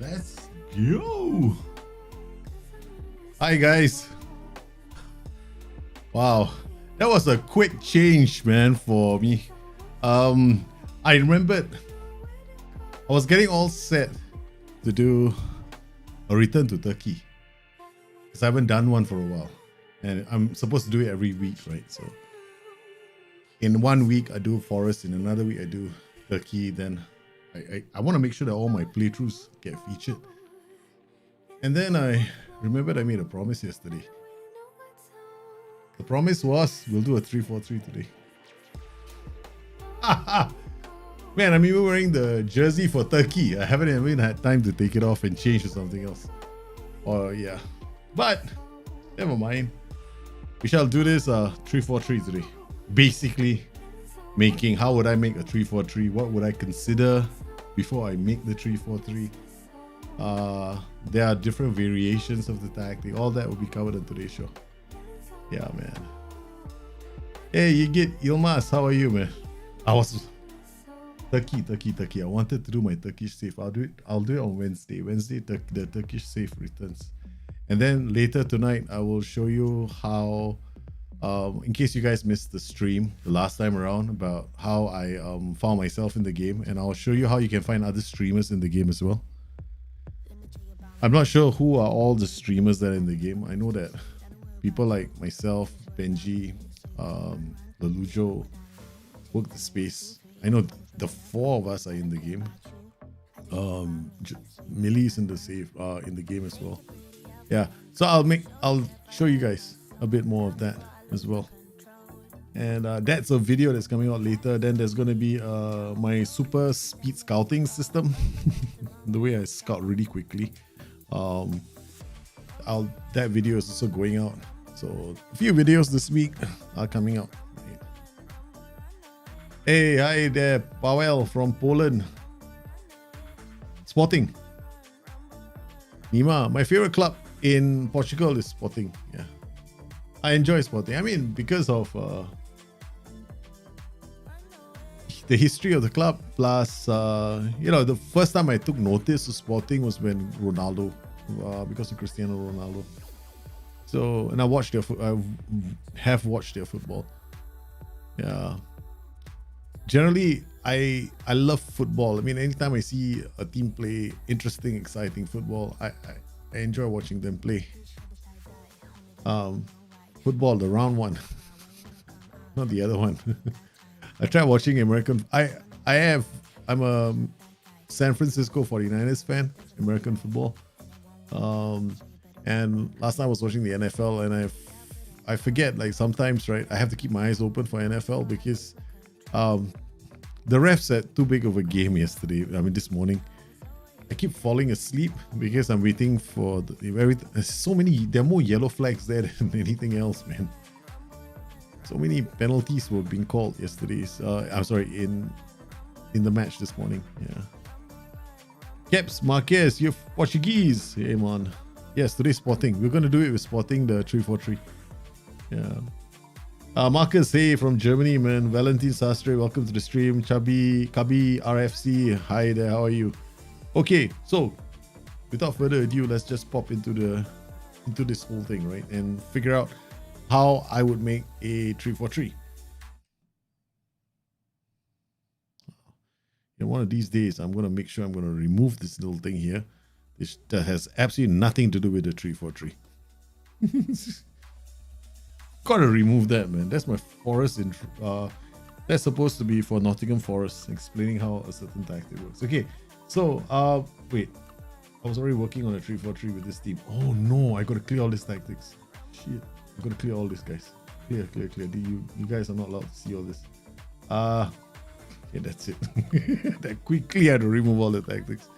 Let's go. Hi guys. Wow, that was a quick change, man, for me. I remembered I was getting all set to do a return to Turkey because I haven't done one for a while, and I'm supposed to do it every week, right? So in 1 week I do Forest, in another week I do Turkey. Then I want to make sure that all my playthroughs get featured. And then I remembered I made a promise yesterday. The promise was we'll do a 3-4-3 today. Man, I'm even wearing the jersey for Turkey. I haven't even had time to take it off and change to something else. Oh yeah, but never mind. We shall do this 3-4-3 today. Basically, making how would I make a 3-4-3? What would I consider before I make the 3-4-3? There are different variations of the tactic. All that will be covered in today's show. Yeah, man. Hey, you get Ilmas. How are you, man? I was Turkey. I wanted to do my Turkish save. I'll do it on Wednesday. The Turkish save returns. And then later tonight, I will show you how, in case you guys missed the stream the last time around, about how I found myself in the game. And I'll show you how you can find other streamers in the game as well. I'm not sure who are all the streamers that are in the game. I know that people like myself, Benji, Lelujo, Work the Space. I know the 4 of us are in the game. Millie's in the game as well. Yeah, so I'll show you guys a bit more of that as well. And that's a video that's coming out later. Then there's going to be my super speed scouting system, the way I scout really quickly. That video is also going out. So a few videos this week are coming out. Hey, hi there, Paweł from Poland. Sporting. Nima, my favorite club in Portugal is Sporting. Yeah, I enjoy Sporting. I mean, because of the history of the club, plus the first time I took notice of Sporting was when Ronaldo, because of Cristiano Ronaldo. So, and I have watched their football. Yeah. Generally, I love football. I mean, anytime I see a team play interesting, exciting football, I enjoy watching them play. Football, the round one, not the other one. I tried watching American. I'm a San Francisco 49ers fan, American football. And last time I was watching the NFL, and I forget, like, sometimes, right, I have to keep my eyes open for NFL because the refs had too big of a game yesterday. I mean, this morning I keep falling asleep because I'm waiting for so many. There are more yellow flags there than anything else, man. So many penalties were being called yesterday. I'm sorry, in the match this morning. Yeah. Caps Marquez, you're Portuguese. Hey man. Yes, today's Sporting. We're going to do it with Sporting, the 3-4-3. Yeah. Marcus, hey, from Germany, man. Valentin Sastre, welcome to the stream. Kabi RFC, hi there, how are you? Okay, so without further ado, let's just pop into this whole thing, right? And figure out how I would make a 3-4-3. And one of these days, I'm going to make sure I'm going to remove this little thing here. That has absolutely nothing to do with the 3-4-3. Gotta remove that, man. That's my Forest that's supposed to be for Nottingham Forest, explaining how a certain tactic works. Okay, so wait, I was already working on a 3-4-3 with this team. Oh no, I gotta clear all these tactics. Shit, I gotta clear all this, guys. Clear. You guys are not allowed to see all this. Okay, that's it. That quickly I had to remove all the tactics.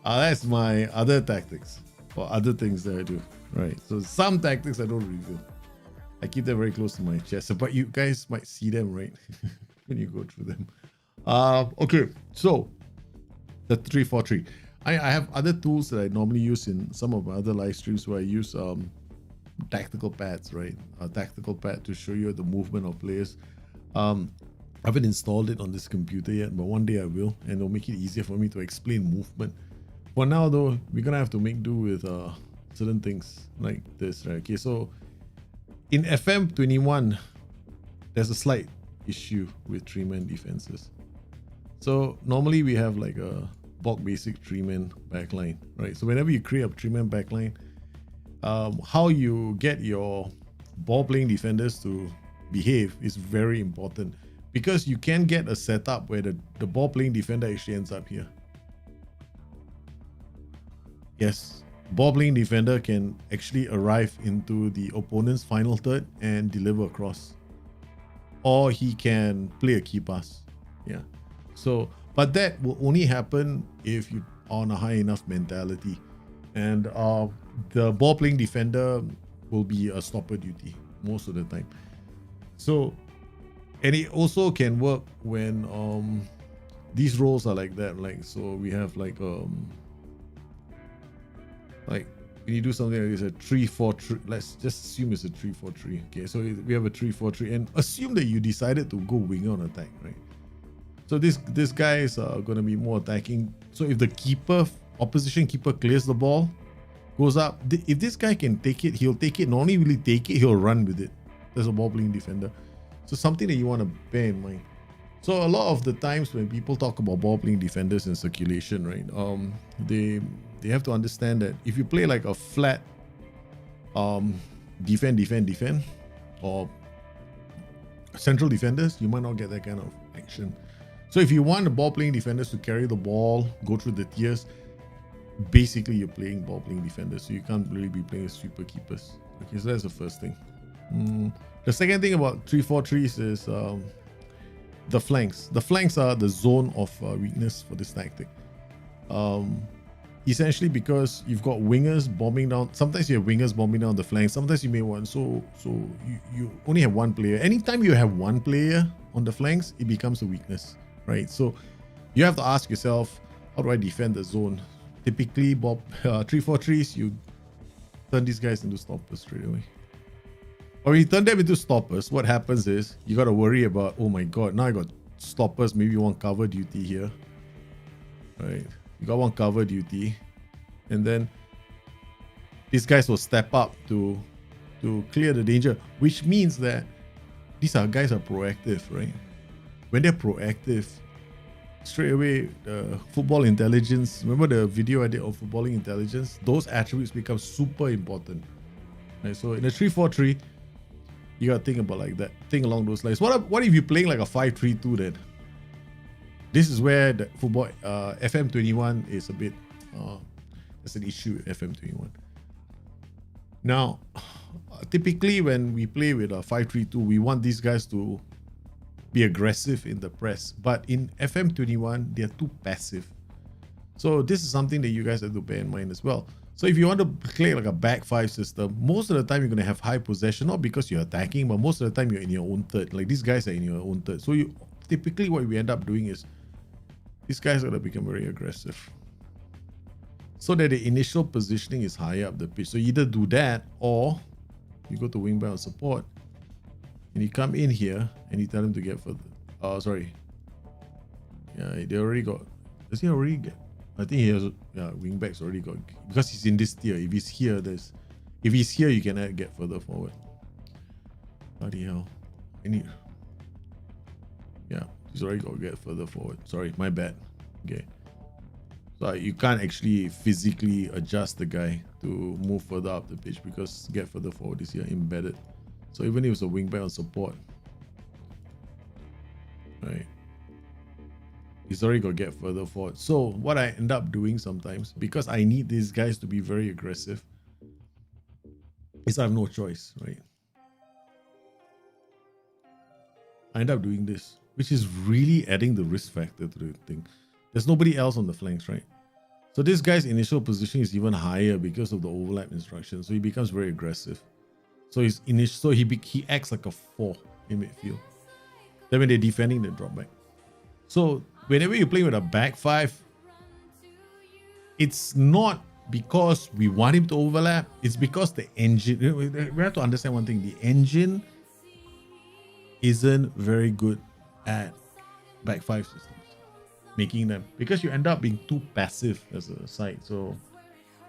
That's my other tactics or other things that I do. Right. So some tactics I don't reveal. I keep them very close to my chest. But you guys might see them, right? When you go through them. Okay. So the 3-4-3. I have other tools that I normally use in some of my other live streams where I use tactical pads, right? A tactical pad to show you the movement of players. I haven't installed it on this computer yet, but one day I will, and it'll make it easier for me to explain movement. For now though, we're gonna have to make do with certain things like this, right? Okay, so in FM21, there's a slight issue with 3-man defenses. So normally we have like a bulk basic 3-man backline, right? So whenever you create a 3-man backline, how you get your ball playing defenders to behave is very important, because you can get a setup where the ball playing defender actually ends up here. Yes, ball playing defender can actually arrive into the opponent's final third and deliver across, or he can play a key pass. Yeah, so but that will only happen if you are on a high enough mentality, and the ball playing defender will be a stopper duty most of the time. So, and it also can work when these roles are like that. Like, so we have like when you do something like this, a 3-4-3, let's just assume it's a 3-4-3. Okay, so we have a 3-4-3, and assume that you decided to go winger on attack, right? So this guy is gonna be more attacking. So if the opposition keeper clears the ball, goes up, if this guy can take it, he'll take it. Not only will he take it, he'll run with it. There's a ball playing defender. So something that you want to bear in mind. So a lot of the times when people talk about ball playing defenders in circulation, right? They have to understand that if you play like a flat defend, or central defenders, you might not get that kind of action. So if you want the ball playing defenders to carry the ball, go through the tiers, basically you're playing ball playing defenders, so you can't really be playing sweeper keepers. Okay, so that's the first thing. The second thing about 3-4-3s is the flanks. The flanks are the zone of weakness for this tactic. Essentially because you've got wingers bombing down. Sometimes you have wingers bombing down the flanks. Sometimes you may want, so you only have one player. Anytime you have one player on the flanks, it becomes a weakness, right? So you have to ask yourself, how do I defend the zone? Typically, 3-4-3s, you turn these guys into stoppers straight away. Or when you turn them into stoppers, what happens is you got to worry about, oh my god, now I got stoppers, maybe one cover duty here, right? You got one cover duty, and then these guys will step up to clear the danger, which means that these guys are proactive, right? When they're proactive, straight away, football intelligence, remember the video I did of footballing intelligence? Those attributes become super important, right? So in a 3-4-3, you gotta think about like that, think along those lines. What if you're playing like a 5-3-2 then? This is where the football FM21 is a bit there's an issue with FM21. Now, typically when we play with a 5-3-2, we want these guys to be aggressive in the press, but in FM21 they're too passive. So this is something that you guys have to bear in mind as well. So if you want to play like a back 5 system, most of the time you're going to have high possession, not because you're attacking, but most of the time you're in your own third. Like these guys are in your own third. So you typically what we end up doing is these guys are going to become very aggressive, so that the initial positioning is higher up the pitch. So you either do that, or you go to wing back or support, and you come in here and you tell him to get further. Oh, sorry. Yeah, they already got. Does he already get? I think he has. Yeah, wing back's already got, because he's in this tier. If he's here, if he's here, you can get further forward. Bloody hell! Yeah, he's already got to get further forward. Sorry, my bad. Okay. So you can't actually physically adjust the guy to move further up the pitch, because get further forward is here embedded. So even if it's a wing back on support, right, he's already got to get further forward. So what I end up doing sometimes, because I need these guys to be very aggressive, is I have no choice, right? I end up doing this, which is really adding the risk factor to the thing. There's nobody else on the flanks, right? So this guy's initial position is even higher because of the overlap instruction. So he becomes very aggressive. So he acts like a 4 in midfield. Then when they're defending, they drop back. So whenever you're playing with a back 5, it's not because we want him to overlap. It's because the engine. We have to understand one thing: the engine isn't very good at back 5 systems, making them, because you end up being too passive as a side. So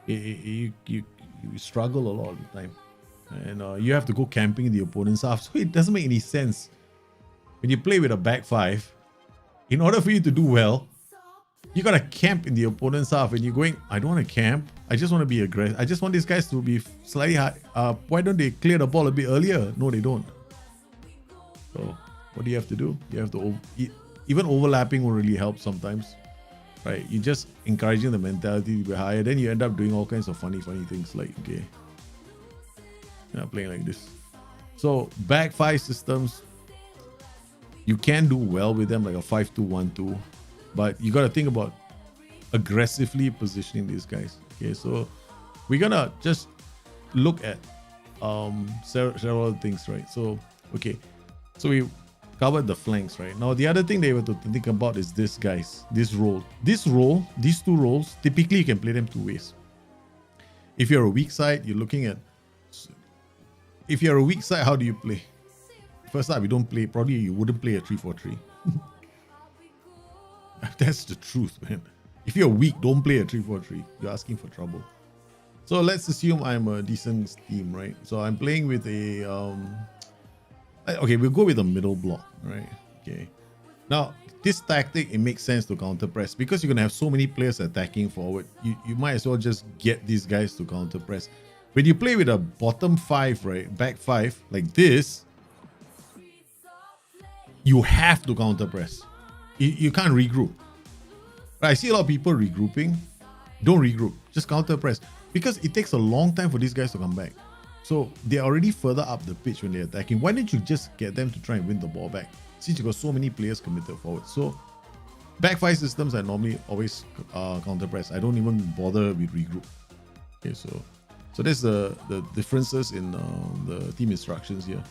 you struggle a lot of the time, and you have to go camping in the opponent's half. So it doesn't make any sense when you play with a back 5. In order for you to do well, you gotta camp in the opponent's half, and you're going, I don't want to camp. I just want to be aggressive. I just want these guys to be slightly high. Why don't they clear the ball a bit earlier? No, they don't. So what do you have to do? You have to even overlapping will really help sometimes, right? You're just encouraging the mentality to be higher. Then you end up doing all kinds of funny things like, okay, playing like this. So back 5 systems, you can do well with them, like a 5-2-1-2, but you got to think about aggressively positioning these guys. Okay, so we're gonna just look at several things, right? So okay, so we covered the flanks, right? Now the other thing that you have to think about is this, guys. These two roles, typically you can play them 2 ways. If you're a weak side, you're looking at, if you're a weak side, how do you play? First up, probably you wouldn't play a 3-4-3. That's the truth, man. If you're weak, don't play a 3-4-3. You're asking for trouble. So let's assume I'm a decent team, right? So I'm playing with a okay, we'll go with a middle block, right? Okay. Now this tactic, it makes sense to counter press because you're gonna have so many players attacking forward. You might as well just get these guys to counter press. When you play with a bottom 5, right, back 5 like this, you have to counter press. You can't regroup. I see a lot of people regrouping. Don't regroup. Just counter press. Because it takes a long time for these guys to come back. So they're already further up the pitch when they're attacking. Why don't you just get them to try and win the ball back? Since you got so many players committed forward. So back 5 systems, I normally always counter press. I don't even bother with regroup. Okay, so that's the differences in the team instructions here.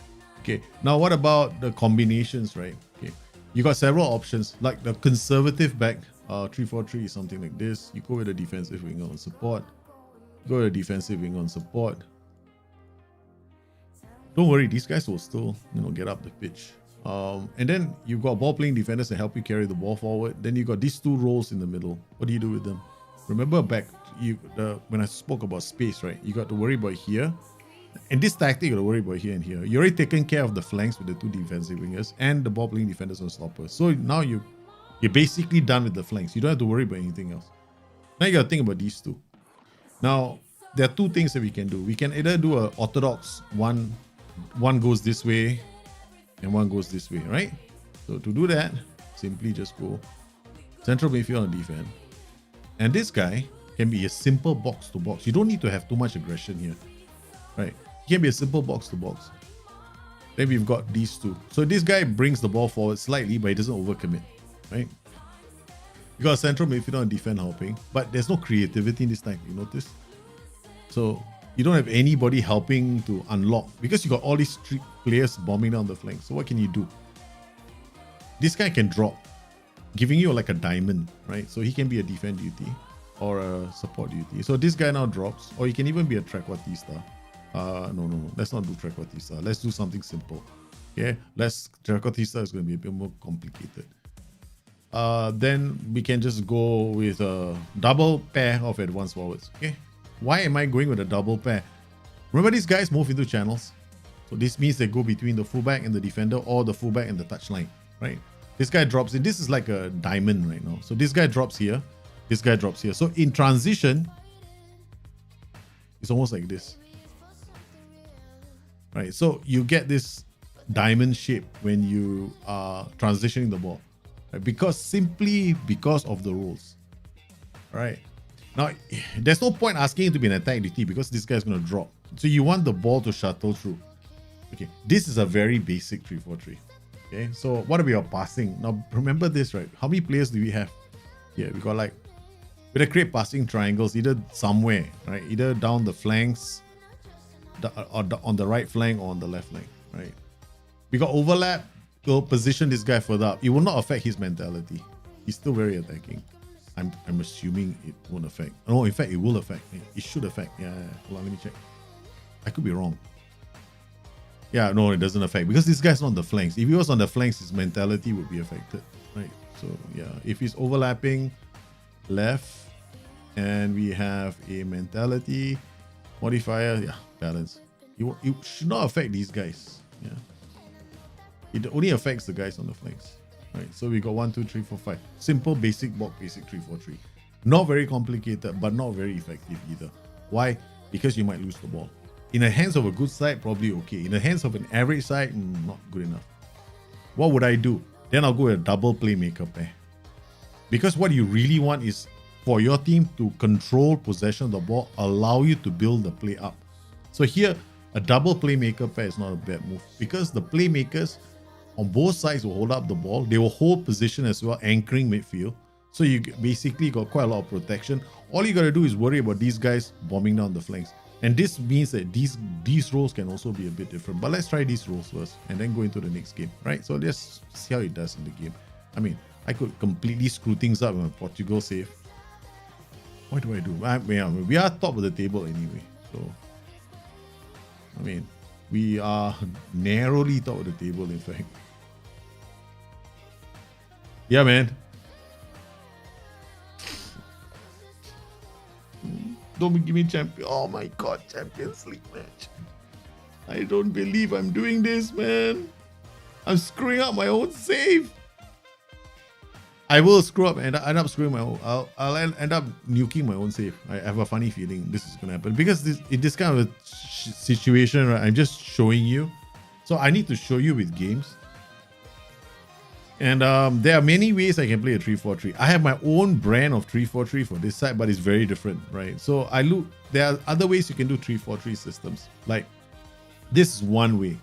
Okay, now what about the combinations, right? Okay, you got several options, like the conservative back 3-4-3 is something like this. You go with a defensive winger on support. Go with a defensive winger on support. Don't worry, these guys will still, get up the pitch. And then you've got ball playing defenders to help you carry the ball forward. Then you got these 2 roles in the middle. What do you do with them? Remember back when I spoke about space, right? You got to worry about here. And this tactic, you got to worry about here and here. You're already taken care of the flanks with the 2 defensive wingers and the ball playing defenders on stoppers. So now you're basically done with the flanks. You don't have to worry about anything else. Now you got to think about these 2. Now, there are 2 things that we can do. We can either do an orthodox one goes this way and one goes this way, right? So to do that, simply just go central midfield on defense. And this guy can be a simple box to box. You don't need to have too much aggression here, right? It can be a simple box to box. Then we've got these 2. So this guy brings the ball forward slightly, but he doesn't overcommit, right? You got a central midfielder on defense helping, but there's no creativity in this time, you notice? So you don't have anybody helping to unlock because you got all these 3 players bombing down the flank. So what can you do? This guy can drop, giving you like a diamond, right? So he can be a defense duty or a support duty. So this guy now drops, or he can even be a trequartista. No. Let's not do trequartista. Let's do something simple. Okay, trequartista is going to be a bit more complicated. Then we can just go with a double pair of advanced forwards. Okay, why am I going with a double pair? Remember, these guys move into channels, so this means they go between the fullback and the defender, or the fullback and the touchline, right? This guy drops in. This is like a diamond right now. So this guy drops here, this guy drops here. So in transition, it's almost like this, right? So you get this diamond shape when you are transitioning the ball, right? Simply because of the rules, right? Now, there's no point asking him to be an attack DT because this guy's going to drop. So you want the ball to shuttle through. Okay, this is a very basic 3-4-3. Okay, so what about your passing? Now, remember this, right? How many players do we have? Here, we got like, we're gonna create passing triangles either somewhere, right? Either down the flanks, on the right flank or on the left flank, right? We got overlap. We'll position this guy further up. It will not affect his mentality. He's still very attacking. I'm assuming it won't affect. No, in fact, it will affect. It should affect. Yeah. Hold on, let me check. I could be wrong. Yeah, no, it doesn't affect because this guy's not on the flanks. If he was on the flanks, his mentality would be affected, right? So yeah, if he's overlapping left and we have a mentality modifier, yeah, balance. It should not affect these guys. Yeah, it only affects the guys on the flanks, right? So we got 1, 2, 3, 4, 5. Simple, basic block, basic 3-4-3. Not very complicated, but not very effective either. Why? Because you might lose the ball. In the hands of a good side, probably okay. In the hands of an average side, not good enough. What would I do? Then I'll go with a double playmaker pair. Because what you really want is for your team to control possession of the ball, allow you to build the play up. So here, a double playmaker pair is not a bad move because the playmakers on both sides will hold up the ball. They will hold position as well, anchoring midfield. So you basically got quite a lot of protection. All you got to do is worry about these guys bombing down the flanks. And this means that these roles can also be a bit different. But let's try these roles first and then go into the next game, right? So let's see how it does in the game. I mean, I could completely screw things up with Portugal save. What do I do? We are top of the table anyway. So, I mean, we are narrowly top of the table, in fact. Yeah, man. Don't give me champion. Oh my god, Champions League match. I don't believe I'm doing this, man. I'm screwing up my own save. I will screw up and end up screwing my own. I'll end up nuking my own save. I have a funny feeling this is gonna happen because in this kind of a situation, right? I'm just showing you. So I need to show you with games. And there are many ways I can play a 3-4-3. I have my own brand of 3-4-3 for this side, but it's very different, right? So there are other ways you can do 3-4-3 systems. Like this is one way.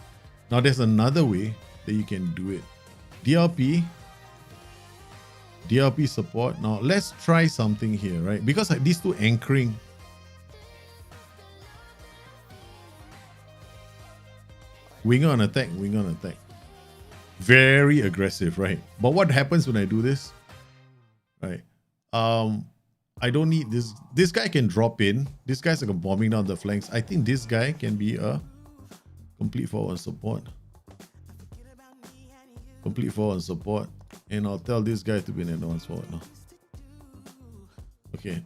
Now there's another way that you can do it. DLP support. Now let's try something here, right? Because these two anchoring. Winger on attack, winger on attack. Very aggressive, right? But what happens when I do this? Right. I don't need this. This guy can drop in. This guy's like bombing down the flanks. I think this guy can be a complete forward support. Complete forward support. And I'll tell this guy to be an advanced forward now. Okay.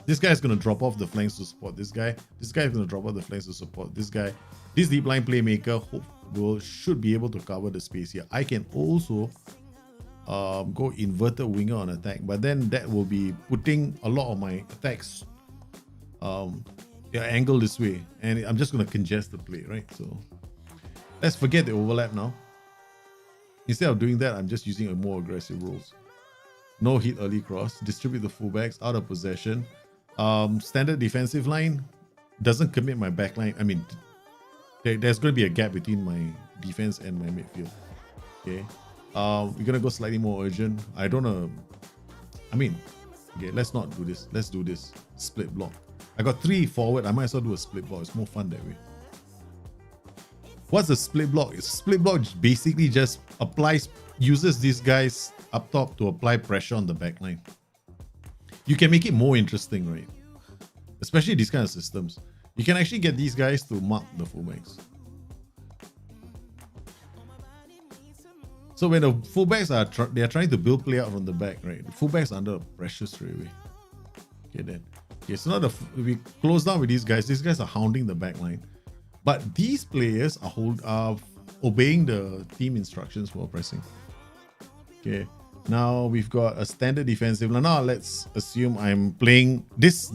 This guy's gonna drop off the flanks to support this guy. This guy's gonna drop off the flanks to support this guy. This deep line playmaker should be able to cover the space here. I can also go inverted winger on attack, but then that will be putting a lot of my attacks angle this way, and I'm just gonna congest the play, right? So let's forget the overlap now. Instead of doing that, I'm just using a more aggressive roles. No hit early cross, distribute the fullbacks out of possession. Standard defensive line doesn't commit my back line. I mean, there's going to be a gap between my defense and my midfield. Okay. We're going to go slightly more urgent. I don't know. I mean, okay, let's not do this. Let's do this. Split block. I got 3 forward. I might as well do a split block. It's more fun that way. What's a split block? A split block basically just uses these guys up top to apply pressure on the back line. You can make it more interesting, right? Especially these kind of systems. You can actually get these guys to mark the fullbacks. So when the fullbacks are trying to build play out from the back, right? The fullbacks are under pressure straight away. Okay, then. Okay, so now we close down with these guys. These guys are hounding the back line. But these players are obeying the team instructions while pressing. Okay. Now we've got a standard defensive. Now let's assume I'm playing this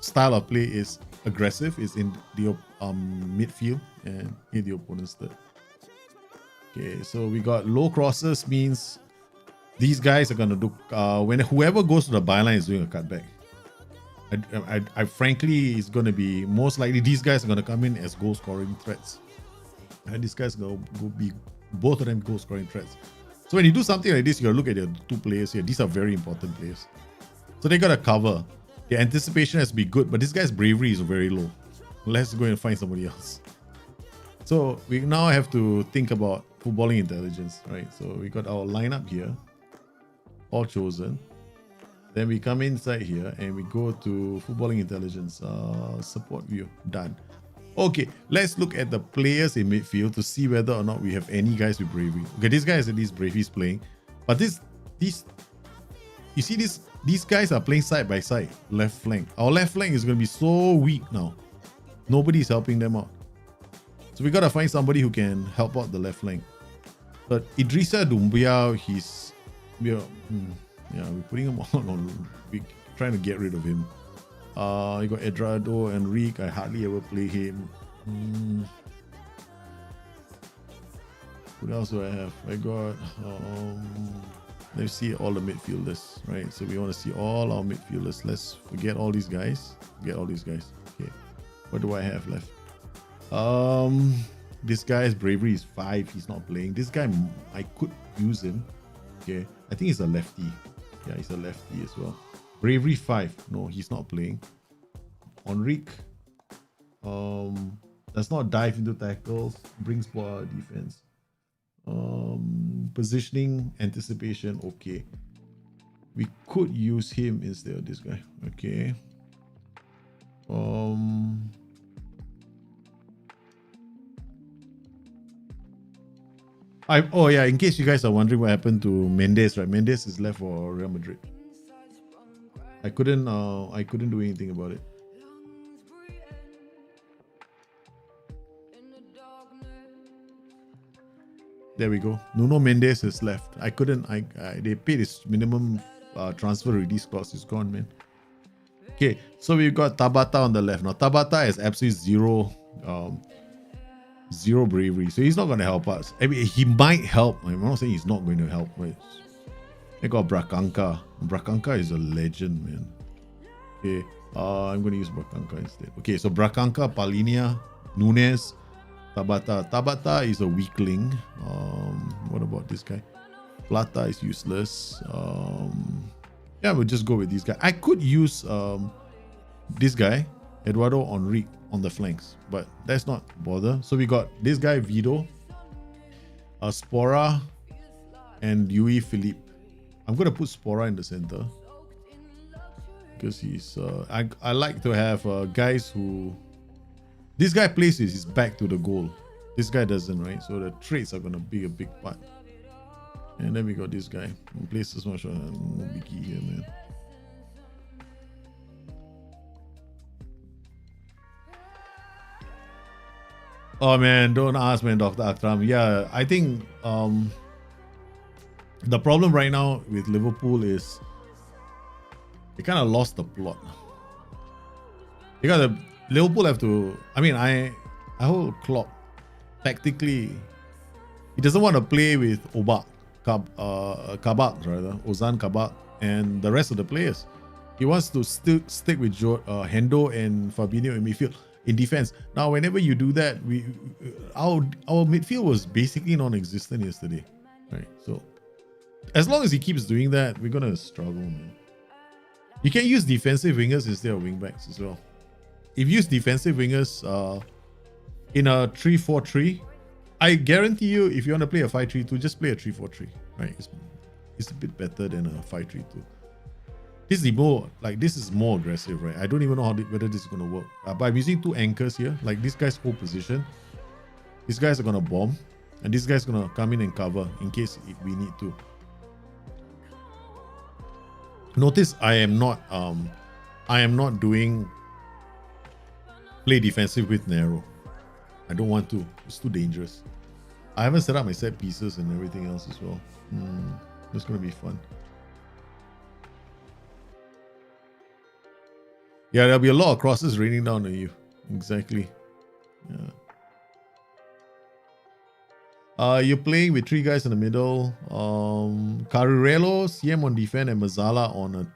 style of play is aggressive, is in the midfield and in the opponent's third. Okay, so we got low crosses means these guys are gonna do when whoever goes to the byline is doing a cutback. I frankly is gonna be most likely these guys are gonna come in as goal scoring threats. And these guys gonna be both of them goal scoring threats. So when you do something like this, you gotta look at your 2 players here. These are very important players. So they gotta cover. Their anticipation has to be good, but this guy's bravery is very low. Let's go and find somebody else. So we now have to think about footballing intelligence, right? So we got our lineup here, all chosen. Then we come inside here and we go to footballing intelligence, support view, done. Okay, let's look at the players in midfield to see whether or not we have any guys with bravery. Okay, this guy has at least bravery playing, but these you see these guys are playing side by side, left flank. Our left flank is going to be so weak now. Nobody's helping them out, so we gotta find somebody who can help out the left flank. But Idrissa Doumbia, we're putting him on. We're trying to get rid of him. You got Edrado, Enrique. I hardly ever play him. What else do I have? I got let's see all the midfielders, right? So we want to see all our midfielders. Let's forget all these guys. Forget all these guys. Okay. What do I have left? This guy's bravery is 5. He's not playing. This guy, I could use him. Okay. I think he's a lefty. Yeah, he's a lefty as well. Bravery 5. No, he's not playing. Enrique does not dive into tackles. Brings poor defense. Positioning, anticipation. Okay. We could use him instead of this guy. Okay. Oh yeah, in case you guys are wondering what happened to Mendes, right? Mendes is left for Real Madrid. I couldn't do anything about it. There we go. Nuno Mendes is left. They paid his minimum transfer release clause. It's gone, man. Okay, so we've got Tabata on the left. Now Tabata has absolutely zero bravery, so he's not going to help us. I mean, he might help. I'm not saying he's not going to help. Right? I got Brakanka. Brakanka is a legend, man. Okay, I'm going to use Brakanka instead. Okay, so Brakanka, Palinia, Nunes, Tabata. Tabata is a weakling. What about this guy? Plata is useless. Yeah, we'll just go with this guy. I could use this guy, Eduardo Enrique, on the flanks, but that's not bother. So we got this guy, Vido, Spora, and Yui Philippe. I'm going to put Spora in the center because he's I like to have guys who, this guy places his back to the goal. This guy doesn't, right? So the traits are going to be a big part. And then we got this guy who places much on no biggie here, man. Oh man, don't ask, man, Dr. Akram. Yeah, I think the problem right now with Liverpool is they kind of lost the plot. Liverpool have to. I mean, I hold Klopp tactically. He doesn't want to play with Kabak rather, Ozan Kabak, and the rest of the players. He wants to still stick with Hendo and Fabinho in midfield. In defense. Now, whenever you do that, our midfield was basically non-existent yesterday, right? So, as long as he keeps doing that, we're gonna struggle, man. You can use defensive wingers instead of wingbacks as well. If you use defensive wingers in a 3-4-3, I guarantee you, if you want to play a 5-3-2, just play a 3-4-3, right? It's a bit better than a 5-3-2. This is more aggressive, right? I don't even know whether this is going to work. But I'm using 2 anchors here. Like, this guy's hold position. These guys are going to bomb. And this guy's going to come in and cover in case we need to. Notice I am not doing play defensive with narrow. I don't want to. It's too dangerous. I haven't set up my set pieces and everything else as well. That's going to be fun. Yeah, there'll be a lot of crosses raining down on you. Exactly. Yeah. You're playing with 3 guys in the middle. Carrerello, CM on defense, and Mazzala on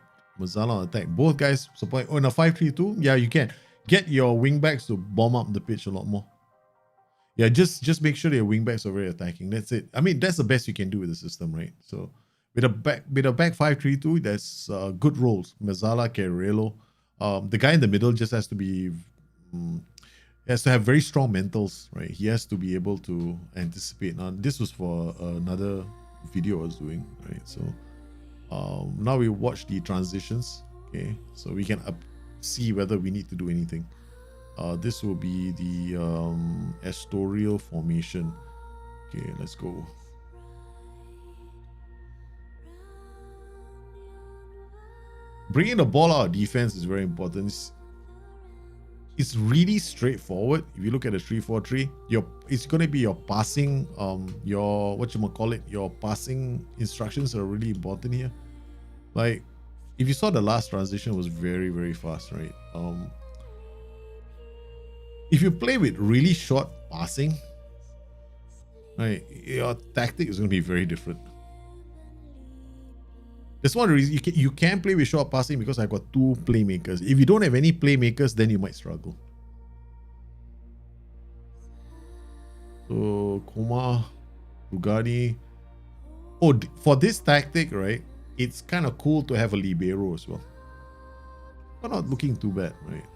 attack. Both guys support. Oh, in a 5-3-2, yeah, you can get your wingbacks to bomb up the pitch a lot more. Yeah, just make sure your wingbacks are very attacking. That's it. I mean, that's the best you can do with the system, right? So with a back 5-3-2, that's good roles. Mazzala, Carrerello. The guy in the middle just has to have very strong mentals, right? He has to be able to anticipate. Now, this was for another video I was doing, right? So now we watch the transitions, okay? So we can see whether we need to do anything. This will be the Astorial formation. Okay, let's go. Bringing the ball out of defense is very important. It's really straightforward. If you look at the 3-4-3, it's going to be your passing, your your passing instructions are really important here. Like, if you saw the last transition was very, very fast, right? If you play with really short passing, right, your tactic is going to be very different. That's one reason you can play with short passing, because I've got two playmakers. If you don't have any playmakers, then you might struggle. So Koma, Bugatti. Oh, for this tactic, right, it's kind of cool to have a libero as well. But not looking too bad, right?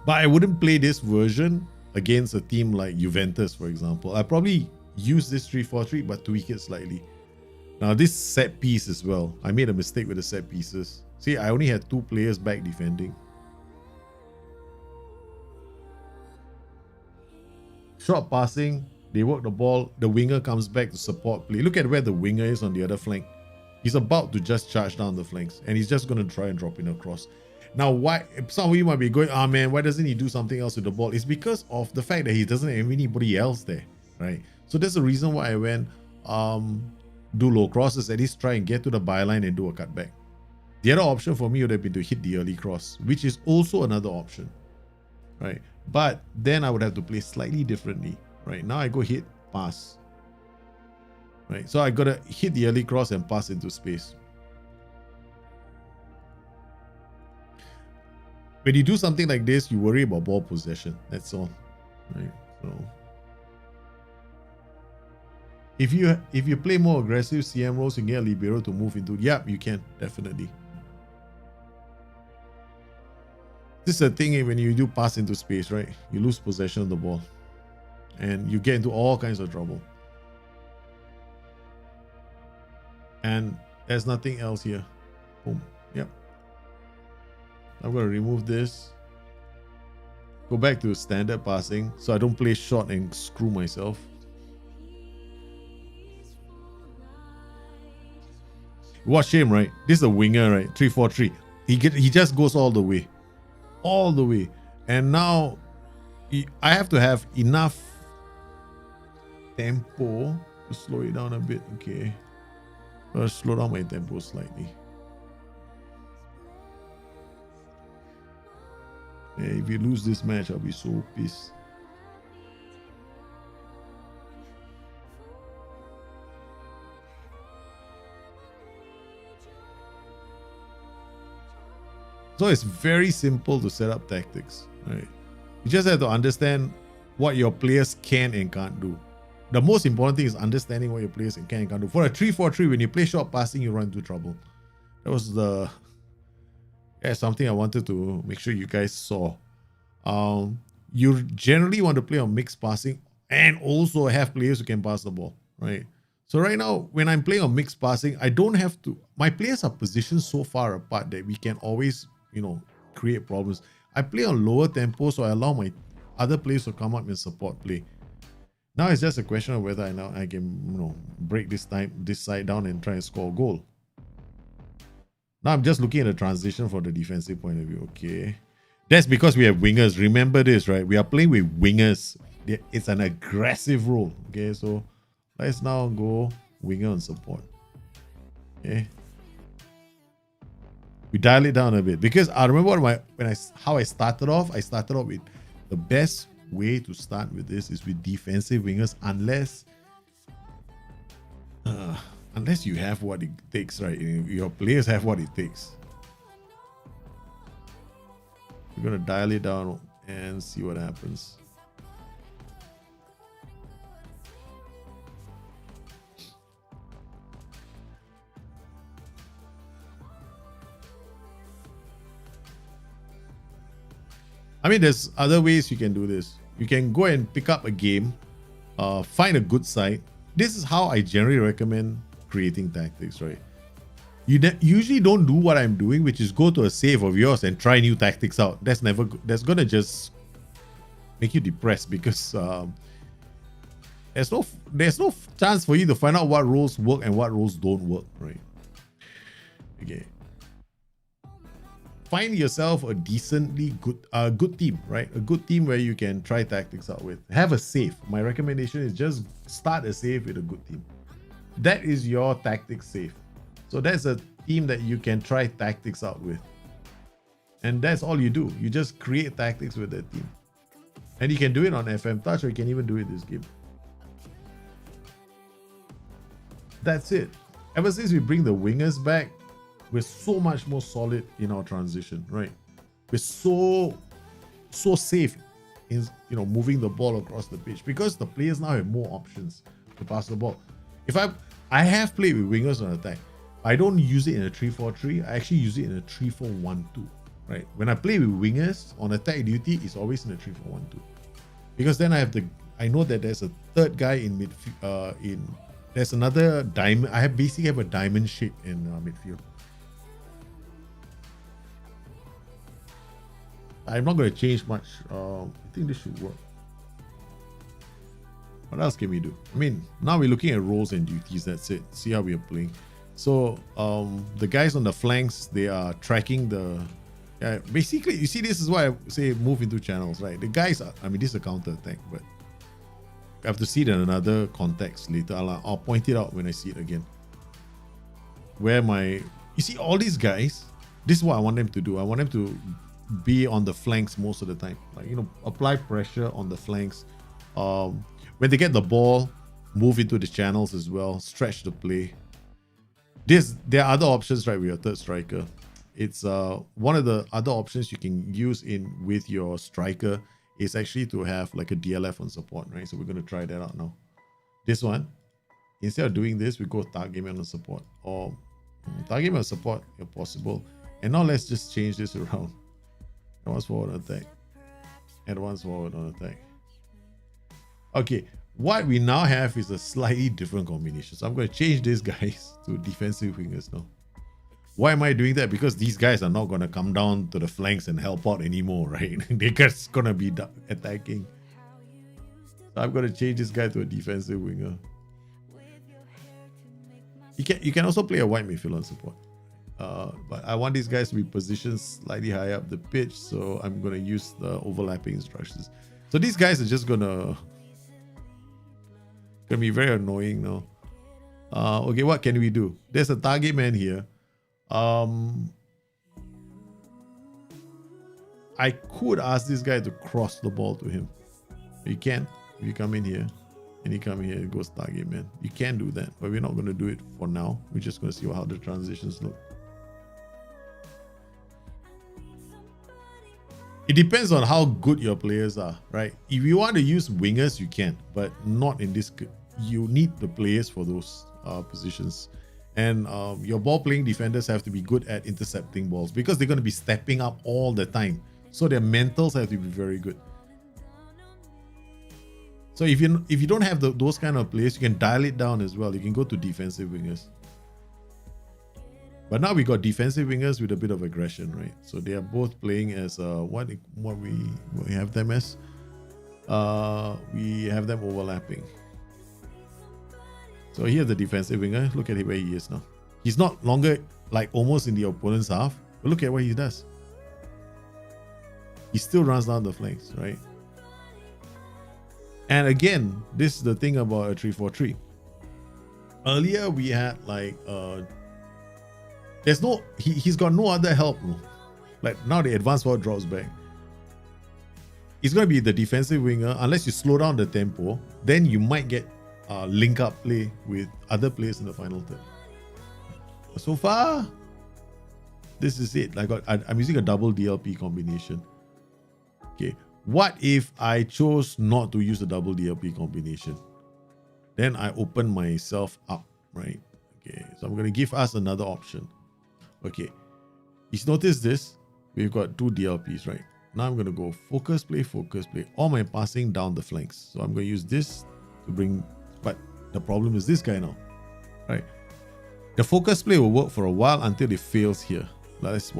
But I wouldn't play this version against a team like Juventus, for example. I probably use this 3-4-3 but tweak it slightly. Now this set piece as well. I made a mistake with the set pieces. See, I only had two players back defending. Short passing, they work the ball, the winger comes back to support play. Look at where the winger is on the other flank. He's about to just charge down the flanks, and he's just going to try and drop in across. Now, why some of you might be going, oh man, why doesn't he do something else with the ball? It's because of the fact that he doesn't have anybody else there, right? So that's the reason why I went do low crosses, at least try and get to the byline and do a cutback. The other option for me would have been to hit the early cross, which is also another option, right? But then I would have to play slightly differently, right? Now I go hit, pass, right? So I got to hit the early cross and pass into space. When you do something like this, you worry about ball possession. That's all, right? So if you play more aggressive CM roles, you can get a libero to move into. Yeah, you can, definitely. This is the thing when you do pass into space, right? You lose possession of the ball and you get into all kinds of trouble. And there's nothing else here. Boom. Yep. I'm going to remove this. Go back to standard passing so I don't play short and screw myself. Watch him, right? This is a winger, right? 3-4-3. He just goes all the way. All the way. And now I have to have enough tempo to slow it down a bit. Okay. I'll slow down my tempo slightly. Yeah, if you lose this match, I'll be so pissed. So it's very simple to set up tactics, right? You just have to understand what your players can and can't do. The most important thing is understanding what your players can and can't do. For a 3-4-3, when you play short passing, you run into trouble. That was something I wanted to make sure you guys saw. You generally want to play on mixed passing and also have players who can pass the ball, right? So right now, when I'm playing on mixed passing, I don't have to. My players are positioned so far apart that we can always, create problems. I play on lower tempo, so I allow my other players to come up and support play. Now it's just a question of whether I can, break this side down and try and score a goal. Now I'm just looking at the transition from the defensive point of view. Okay, that's because we have wingers. Remember this, right? We are playing with wingers. It's an aggressive role. Okay, so let's now go winger on support. Okay. We dial it down a bit because I remember how I started off. I started off with the best way to start with this is with defensive wingers, unless you have what it takes, right? Your players have what it takes. We're gonna dial it down and see what happens. I mean, there's other ways you can do this. You can go and pick up a game, find a good site. This is how I generally recommend creating tactics, right? You usually don't do what I'm doing, which is go to a save of yours and try new tactics out. That's never that's gonna just make you depressed, because there's no chance for you to find out what rules work and what rules don't work, right? Okay. Find yourself a decently good team, right? A good team where you can try tactics out with. Have a save. My recommendation is just start a save with a good team. That is your tactics save. So that's a team that you can try tactics out with. And that's all you do. You just create tactics with that team. And you can do it on FM Touch, or you can even do it this game. That's it. Ever since we bring the wingers back, we're so much more solid in our transition, right? We're so safe in moving the ball across the pitch, because the players now have more options to pass the ball. If I have played with wingers on attack, I don't use it in a 3-4-3. I actually use it in a 3-4-1-2, right? When I play with wingers on attack duty, it's always in a 3-4-1-2, because then I know that there's a third guy in midfield. There's another diamond. I basically have a diamond shape in midfield. I'm not going to change much. I think this should work. What else can we do? I mean, now we're looking at roles and duties. That's it. See how we are playing. So the guys on the flanks, they are tracking the... basically, you see, this is why I say move into channels, right? The guys are... I mean, this is a counter attack, but I have to see it in another context later. I'll point it out when I see it again. You see, all these guys, this is what I want them to do. I want them to be on the flanks most of the time, like, apply pressure on the flanks. When they get the ball, move into the channels as well, stretch the play. There are other options, right, with your third striker. It's one of the other options you can use with your striker is actually to have like a DLF on support, right? So we're going to try that out now. This one, instead of doing this, we go target man on support, or target man on support if possible. And now let's just change this around. Advance forward on attack. Advance forward on attack. Okay, what we now have is a slightly different combination. So I'm going to change these guys to defensive wingers now. Why am I doing that? Because these guys are not going to come down to the flanks and help out anymore, right? They're just going to be attacking. So I'm going to change this guy to a defensive winger. You can also play a wide midfield on support. But I want these guys to be positioned slightly higher up the pitch, so I'm going to use the overlapping instructions. So these guys are just going to be very annoying now. Okay, what can we do? There's a target man here. I could ask this guy to cross the ball to him. You can. If you come in here and you come here, it goes target man. You can do that, but we're not going to do it for now. We're just going to see how the transitions look. It depends on how good your players are, right? If you want to use wingers, you can, but not in this. You need the players for those positions. And your ball playing defenders have to be good at intercepting balls, because they're going to be stepping up all the time. So their mentals have to be very good. So if you don't have those kind of players, you can dial it down as well. You can go to defensive wingers. But now we got defensive wingers with a bit of aggression, right? So they are both playing as what we have them as. We have them overlapping. So here's the defensive winger. Look at where he is now. He's not longer like almost in the opponent's half, but look at what he does. He still runs down the flanks, right? And again, this is the thing about a 3-4-3. Earlier we had like he's got no other help. Like now the advanced forward drops back. It's gonna be the defensive winger unless you slow down the tempo. Then you might get link up play with other players in the final third. But so far, this is it. I'm using a double DLP combination. Okay, what if I chose not to use a double DLP combination? Then I open myself up, right? Okay, so I'm going to give us another option. Okay, you notice this? We've got two DLPs, right? Now I'm going to go focus play, all my passing down the flanks. So I'm going to use this to bring, but the problem is this guy now, right? The focus play will work for a while until it fails here. Let's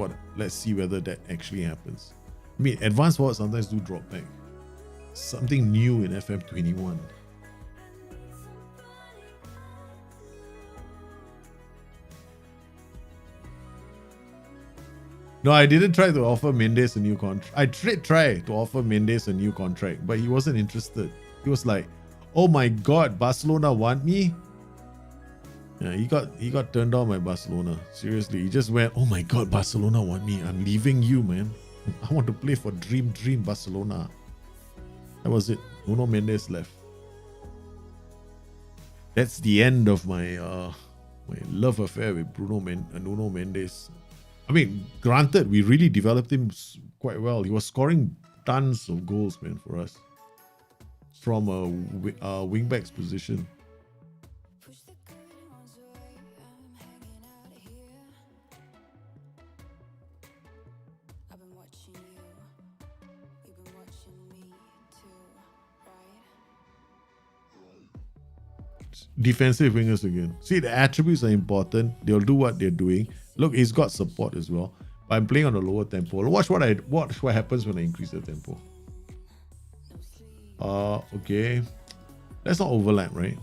see whether that actually happens. I mean, advanced forward sometimes do drop back. Something new in FM21. No, I didn't try to offer Mendes a new contract. I did try to offer Mendes a new contract, but he wasn't interested. He was like, "Oh my God, Barcelona want me." Yeah, he got turned down by Barcelona. Seriously, he just went, "Oh my God, Barcelona want me. I'm leaving you, man. I want to play for Dream Barcelona." That was it. Nuno Mendes left. That's the end of my my love affair with Nuno Mendes. I mean, granted, we really developed him quite well. He was scoring tons of goals, man, for us from a wingback's position. Defensive wingers again. See, the attributes are important. They'll do what they're doing. Look, he's got support as well. But I'm playing on a lower tempo. Watch what happens when I increase the tempo. Okay. Let's not overlap, right?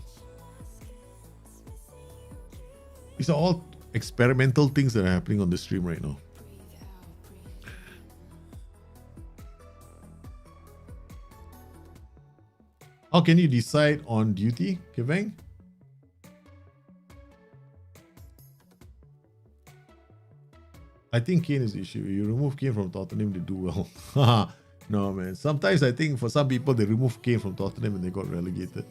These are all experimental things that are happening on the stream right now. How can you decide on duty, Kevang? I think Kane is the issue. You remove Kane from Tottenham, they do well. No, man. Sometimes I think for some people, they remove Kane from Tottenham and they got relegated.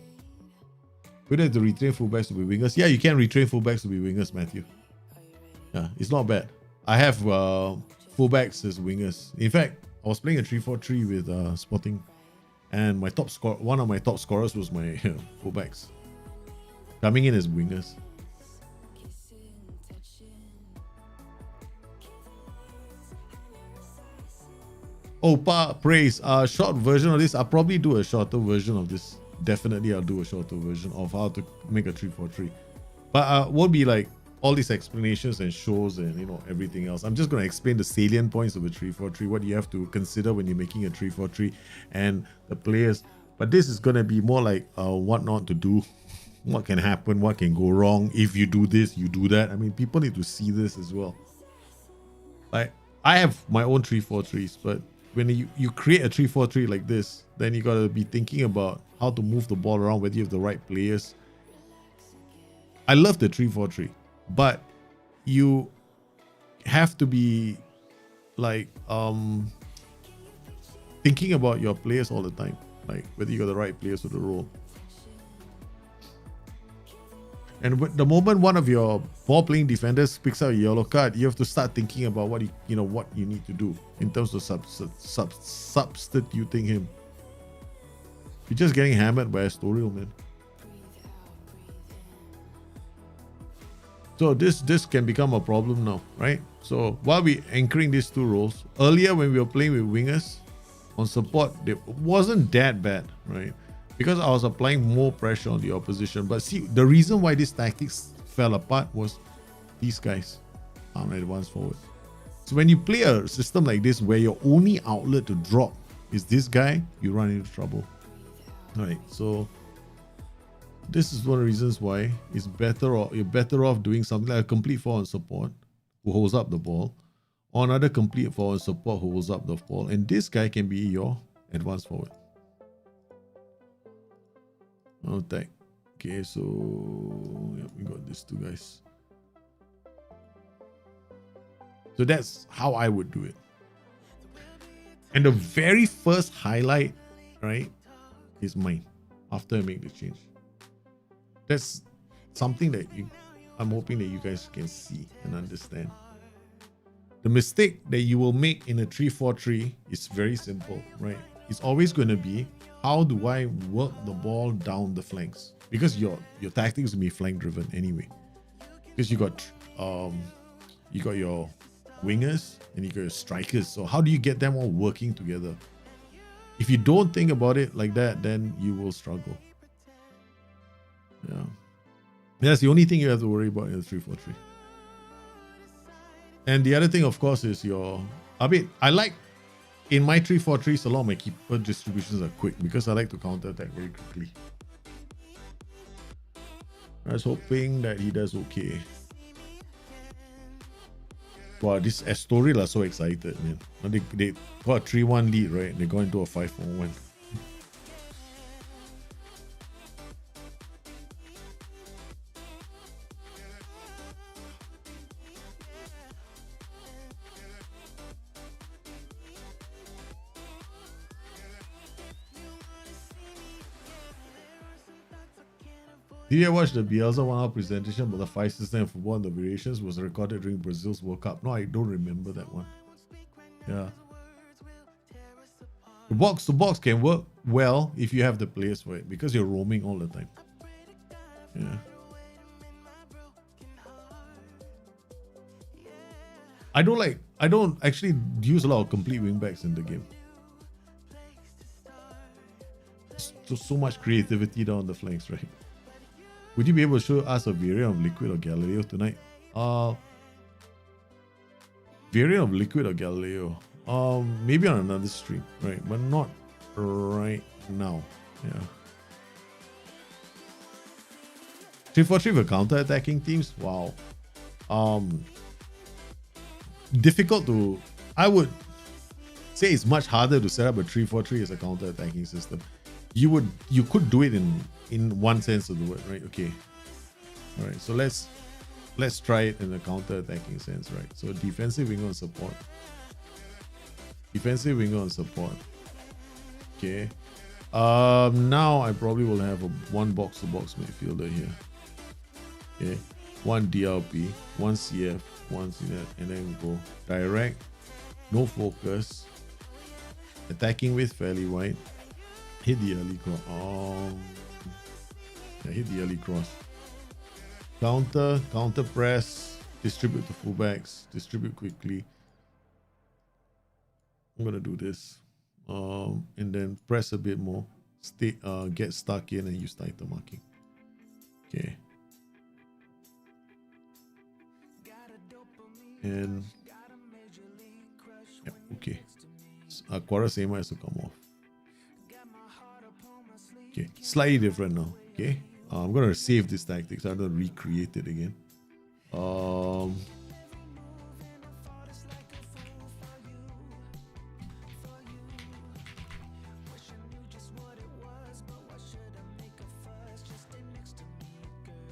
We don't have to retrain fullbacks to be wingers. Yeah, you can retrain fullbacks to be wingers, Matthew. Yeah, it's not bad. I have fullbacks as wingers. In fact, I was playing a 3-4-3 with Sporting, and one of my top scorers was my fullbacks, coming in as wingers. Oh, praise. Short version of this. I'll probably do a shorter version of this. Definitely, I'll do a shorter version of how to make a 3-4-3. But won't be like all these explanations and shows and everything else. I'm just going to explain the salient points of a 3-4-3, what you have to consider when you're making a 3-4-3, and the players. But this is going to be more like what not to do, what can happen, what can go wrong if you do this, you do that. I mean, people need to see this as well. Like, I have my own 3-4-3s, but when you create a 3-4-3 like this, then you got to be thinking about how to move the ball around, whether you have the right players. I love the 3-4-3, but you have to be like thinking about your players all the time, like whether you got the right players for the role. And the moment one of your ball-playing defenders picks out a yellow card, you have to start thinking about what you need to do in terms of substituting him. You're just getting hammered by Astorial, man. So this can become a problem now, right? So while we're anchoring these two roles, earlier when we were playing with wingers on support, it wasn't that bad, right? Because I was applying more pressure on the opposition. But see, the reason why these tactics fell apart was these guys on advanced forward. So when you play a system like this where your only outlet to drop is this guy, you run into trouble. All right, so this is one of the reasons why it's you're better off doing something like a complete forward support who holds up the ball, or another complete forward support who holds up the ball, and this guy can be your advanced forward. Okay, so yeah, we got these two guys. So that's how I would do it. And the very first highlight, right, is mine after I make the change. That's something that I'm hoping that you guys can see and understand. The mistake that you will make in a 3-4-3 is very simple, right? It's always going to be, how do I work the ball down the flanks? Because your tactics will be flank driven anyway. Because you got your wingers and you got your strikers. So how do you get them all working together? If you don't think about it like that, then you will struggle. Yeah. That's the only thing you have to worry about in the 3-4-3. And the other thing, of course, is your... I mean, I like... In my 3-4-3s, a lot of my keeper distributions are quick because I like to counter attack very quickly. I was hoping that he does okay. Wow, this Estoril are so excited, man. They got a 3-1 lead, right? They go into a 5-4-1. Did you watch the Bielsa 1 hour presentation about the 5 system of football and the variations was recorded during Brazil's World Cup? No, I don't remember that one. Yeah. The box to box can work well if you have the players for it because you're roaming all the time. Yeah. I don't actually use a lot of complete wingbacks in the game. So much creativity down the flanks, right? Would you be able to show us a variant of Liquid or Galileo tonight? Variant of Liquid or Galileo? Maybe on another stream, right? But not right now. Yeah. 3-4-3 for counter-attacking teams? Wow. Difficult to... I would say it's much harder to set up a 3-4-3 as a counter-attacking system. You could do it in one sense of the word, right? Okay. All right. So let's try it in a counter-attacking sense, right? So defensive winger on support. Defensive winger on support. Okay. Now I probably will have one box-to-box midfielder here. Okay. One DLP, one CF, one CNET, and then go direct, no focus, attacking with fairly wide. Hit the early cross. Yeah, hit the early cross. Counter press, distribute to fullbacks, distribute quickly. I'm gonna do this. And then press a bit more. Stay get stuck in and use tighter marking. Okay. And yeah, okay. Quaresma has to come off. Okay, slightly different now. Okay, I'm gonna save this tactics. I'm gonna recreate it again.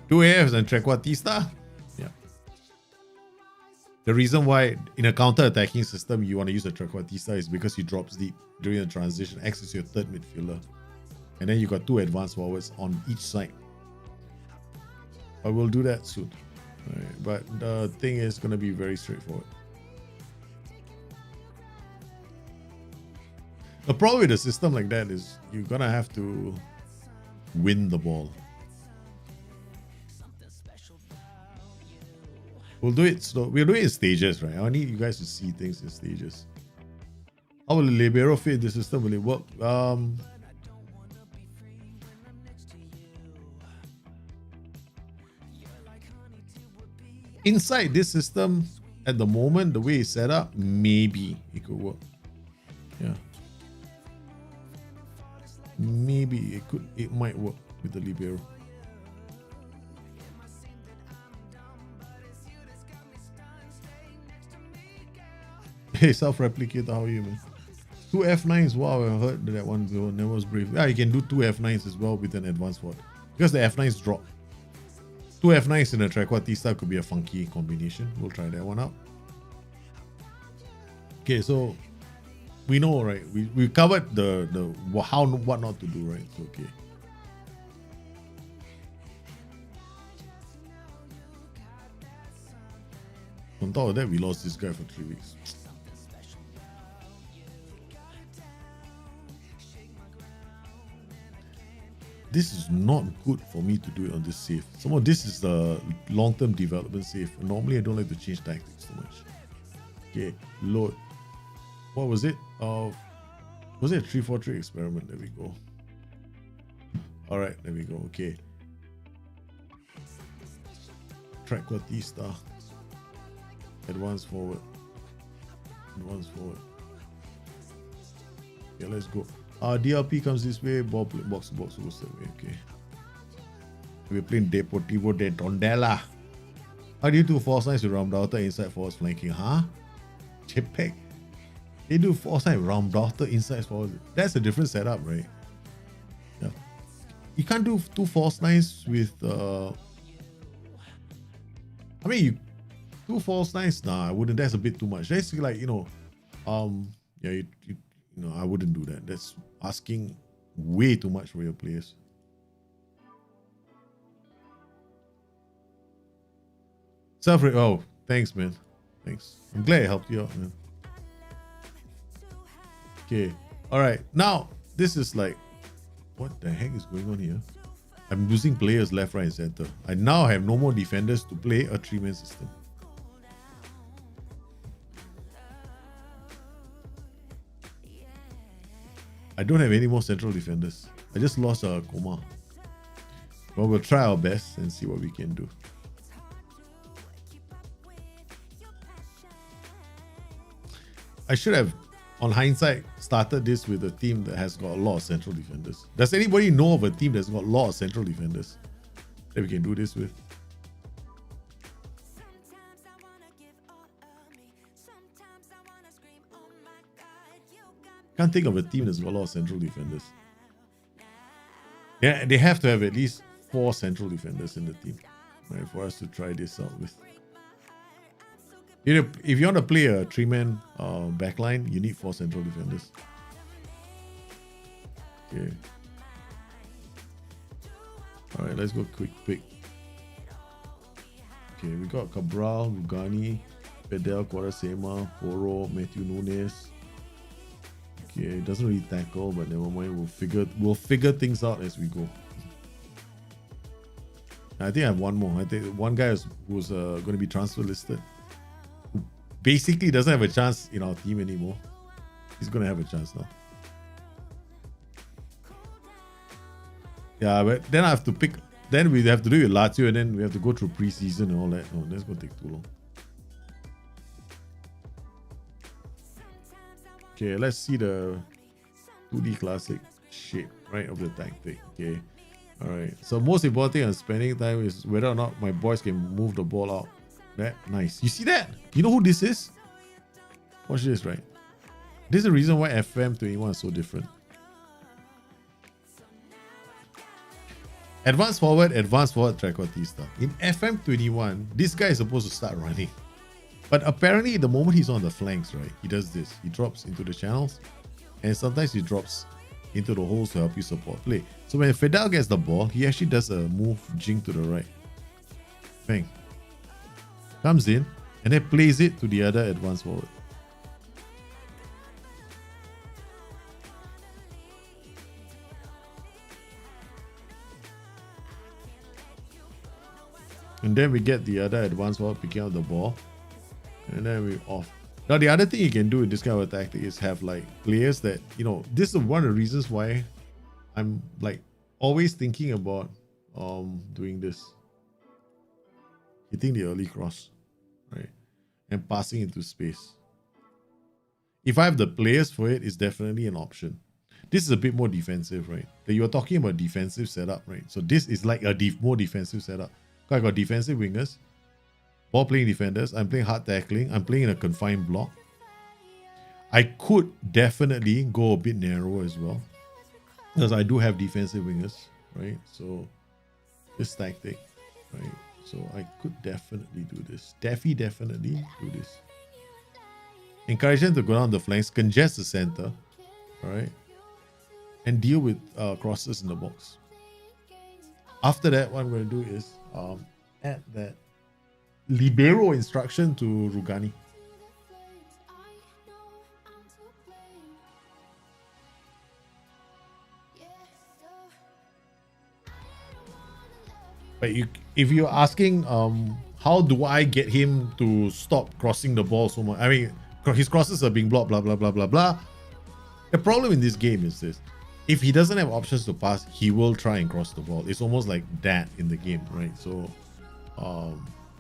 Two AFs and Trequartista. Yeah. The reason why in a counter-attacking system you want to use a Trequartista is because he drops deep during the transition, acts as your third midfielder. And then you got two advanced forwards on each side. I will do that soon. Right, but the thing is going to be very straightforward. The problem with a system like that is you're going to have to win the ball. We'll do it slow. We'll do it in stages, right? I need you guys to see things in stages. How will the Libero fit in the system? Will it work? Inside this system, at the moment, the way it's set up, maybe it could work. Yeah. Maybe it might work with the Libero. Hey, self-replicator, how are you, man? 2 F9s, wow, I heard that one never was brave. Yeah, you can do 2 F9s as well with an advanced forward. Because the F9s drop. 2 F9s in a Trequartista could be a funky combination. We'll try that one out. Okay, so we know, right? We covered the how, what not to do, right? So, okay. On top of that, we lost this guy for 3 weeks. This is not good for me to do it on this save. Some of this is the long-term development save. Normally, I don't like to change tactics too much. Okay, load. What was it? Was it a 3-4-3 experiment? There we go. All right, there we go. Okay. Trequartista. Advance forward. Advance forward. Okay, let's go. DLP comes this way. Ball play, box to box goes that way. Okay. We're playing Deportivo de Tondela. How do you do false lines with Ramdaughter inside forwards flanking? Huh? Chipek. They do false line with Ramdaughter inside forwards. That's a different setup, right? Yeah. You can't do two false lines with I mean, you two false lines. Nah, I wouldn't. That's a bit too much. That's like, you know, yeah, you know, I wouldn't do that. That's asking way too much for your players. Oh, thanks, man. Thanks. I'm glad I helped you out, man. Okay. All right. Now, this is like, what the heck is going on here? I'm losing players left, right, and center. I now have no more defenders to play a three-man system. I don't have any more central defenders. I just lost a Koma. Well, we'll try our best and see what we can do. I should have, on hindsight, started this with a team that has got a lot of central defenders. Does anybody know of a team that's got a lot of central defenders that we can do this with? Can't think of a team that's got a lot of central defenders. Yeah, they have to have at least 4 central defenders in the team, right, for us to try this out with. You know, if you want to play a 3-man backline, you need 4 central defenders. Okay. All right, let's go quick. Okay, we got Cabral, Rugani, Pedel, Quaresma, Poro, Matthew Nunes. Okay, it doesn't really tackle, but never mind. We'll figure things out as we go. I think I have one more. I think one guy who's going to be transfer listed. Basically doesn't have a chance in our team anymore. He's gonna have a chance now. Yeah, but then I have to pick. Then we have to do it with Lazio, and then we have to go through preseason and all that. Oh, that's gonna take too long. Okay, let's see the 2D classic shape, right, of the tactic. Okay, all right. So most important thing on spending time is whether or not my boys can move the ball out. That nice. You see that? You know who this is? Watch this, right? This is the reason why FM21 is so different. Advance forward, Trequartista. In FM21, this guy is supposed to start running. But apparently, the moment he's on the flanks, right, he does this. He drops into the channels, and sometimes he drops into the holes to help you support play. So when Fidel gets the ball, he actually does a move jing to the right. Bang. Comes in and then plays it to the other advance forward. And then we get the other advance forward picking up the ball. And then we off. Now the other thing you can do in this kind of tactic is have like players that, you know, this is one of the reasons why I'm like always thinking about doing this. Hitting the early cross. Right, and passing into space. If I have the players for it, it's definitely an option. This is a bit more defensive, right? You're talking about defensive setup, right? So this is like a more defensive setup. I got defensive wingers, ball playing defenders. I'm playing hard tackling. I'm playing in a confined block. I could definitely go a bit narrower as well, because I do have defensive wingers, right? So this tactic, right? So I could definitely do this. Definitely do this. Encourage them to go down the flanks, congest the center, all right, and deal with crosses in the box. After that, what I'm going to do is add that libero instruction to Rugani. But if you're asking, how do I get him to stop crossing the ball so much? I mean, his crosses are being blocked, blah, blah, blah, blah, blah. The problem in this game is this. If he doesn't have options to pass, he will try and cross the ball. It's almost like that in the game, right? So,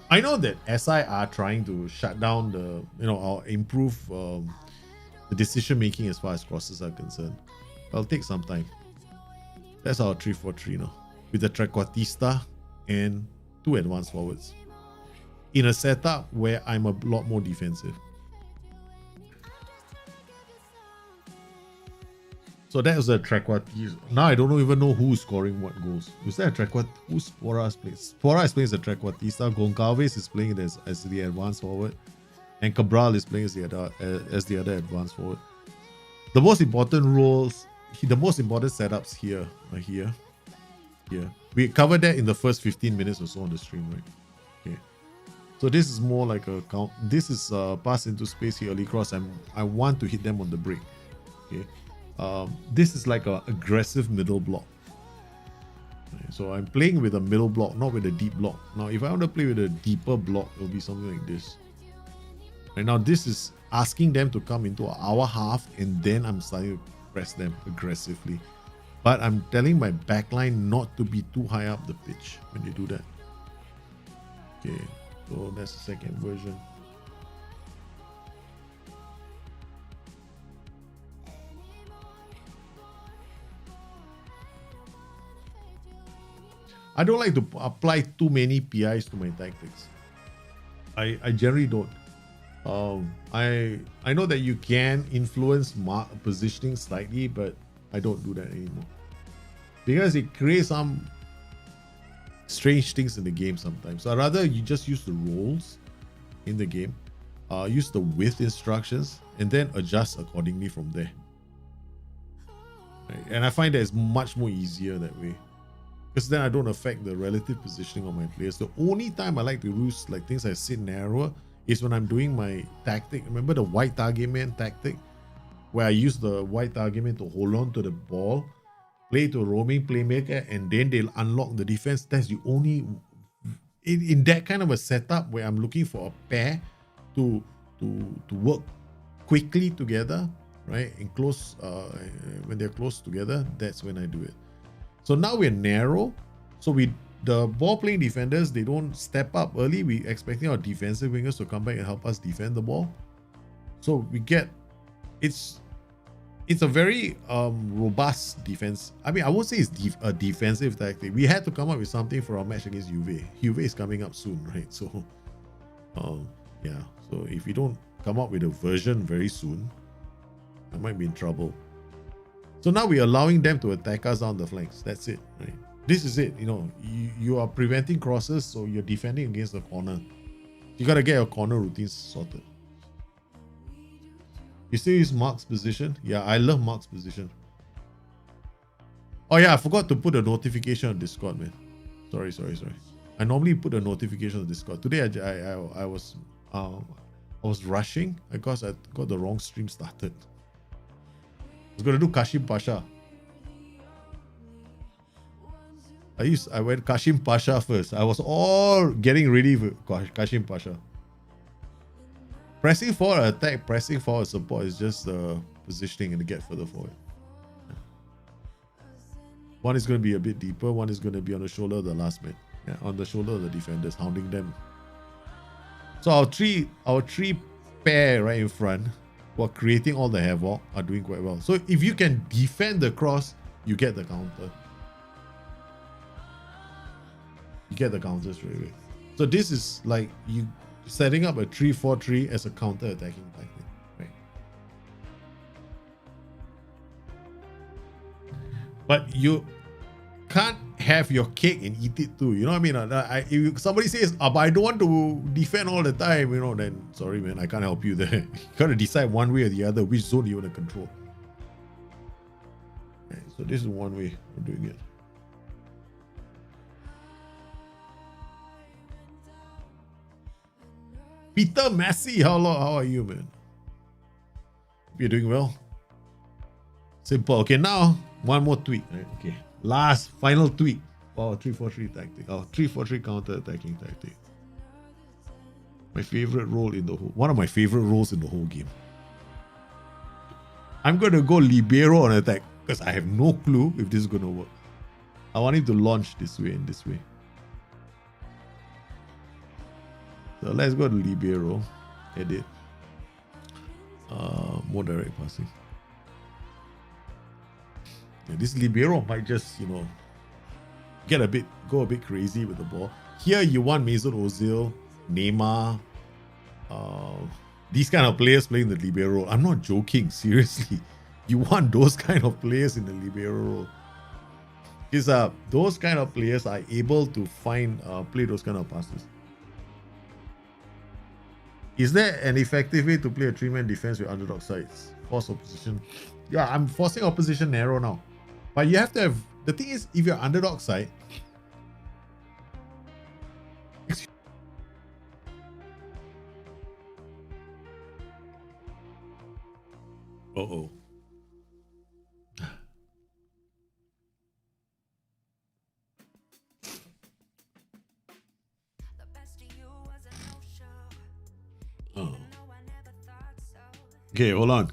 I know that SI are trying to shut down the, or improve the decision making as far as crosses are concerned. It'll take some time. That's our 3-4-3 now, with the trequartista and 2 advanced forwards in a setup where I'm a lot more defensive. So that was a trequartista. Now I don't even know who's scoring what goals. Is that a trequartista? Who's Sporas plays? Sporas is playing as a trequartista. Goncalves is playing as the advanced forward, and Cabral is playing as the other advanced forward. The most important roles, the most important setups here are here. We covered that in the first 15 minutes or so on the stream, right? Okay. So this is more like a count. This is pass into space here, early cross. I want to hit them on the break. Okay. This is like an aggressive middle block. Okay, so I'm playing with a middle block, not with a deep block. Now, if I want to play with a deeper block, it'll be something like this. Right now, this is asking them to come into our half, and then I'm starting to press them aggressively. But I'm telling my backline not to be too high up the pitch when they do that. Okay, so that's the second version. I don't like to apply too many PIs to my tactics. I generally don't. I know that you can influence positioning slightly, but I don't do that anymore because it creates some strange things in the game sometimes. So I'd rather you just use the roles in the game, use the width instructions, and then adjust accordingly from there. Right? And I find that it's much more easier that way, because then I don't affect the relative positioning of my players. The only time I like to use like things like sit narrower is when I'm doing my tactic. Remember the white target man tactic, where I use the white target man to hold on to the ball, play to a roaming playmaker, and then they'll unlock the defense. That's the only in that kind of a setup where I'm looking for a pair to work quickly together, right? In close when they're close together, that's when I do it. So now we're narrow. So the ball playing defenders, they don't step up early. We expecting our defensive wingers to come back and help us defend the ball. So we get, it's a very robust defense. I mean, I won't say it's a defensive tactic. We had to come up with something for our match against Juve. Juve is coming up soon, right? So yeah. So if we don't come up with a version very soon, I might be in trouble. So now we're allowing them to attack us on the flanks. That's it, right? This is it. You are preventing crosses, so you're defending against the corner. You gotta get your corner routines sorted. You still use Mark's position? Yeah, I love Mark's position. Oh yeah, I forgot to put a notification on Discord, man. Sorry. I normally put a notification on Discord. Today I was rushing because I got the wrong stream started. I was gonna do Kashim Pasha. I went Kashim Pasha first. I was all getting ready for Kashim Pasha. Pressing forward attack, pressing forward support is just positioning and to get further forward. One is going to be a bit deeper. One is going to be on the shoulder of the last man. Yeah, on the shoulder of the defenders, hounding them. So our three pair right in front, who are creating all the havoc, are doing quite well. So if you can defend the cross, you get the counter. You get the counter straight away. So this is like you setting up a 3-4-3 as a counter attacking tactic, right? But you can't have your cake and eat it too. You know what I mean? If somebody says, but I don't want to defend all the time, then sorry, man, I can't help you there. You gotta decide one way or the other which zone you want to control. Okay, so this is one way of doing it. Peter Massey, how are you, man? Hope you're doing well. Simple. Okay, now one more tweak. Right? Okay, final tweak. Oh, 3-4-3 tactic. Oh, 3-4-3 counter attacking tactic. My favorite role in the whole. One of my favorite roles in the whole game. I'm gonna go libero on attack because I have no clue if this is gonna work. I want him to launch this way and this way. So let's go to libero. Edit. More direct passing. Yeah, this libero might just, go a bit crazy with the ball. Here you want Mesut Ozil, Neymar, these kind of players playing the libero. I'm not joking, seriously. You want those kind of players in the libero role. Because those kind of players are able to play those kind of passes. Is there an effective way to play a three-man defense with underdog sides? Force opposition. Yeah, I'm forcing opposition narrow now. But you have to have... The thing is, if you're underdog side... Uh-oh. Oh. Okay, hold on.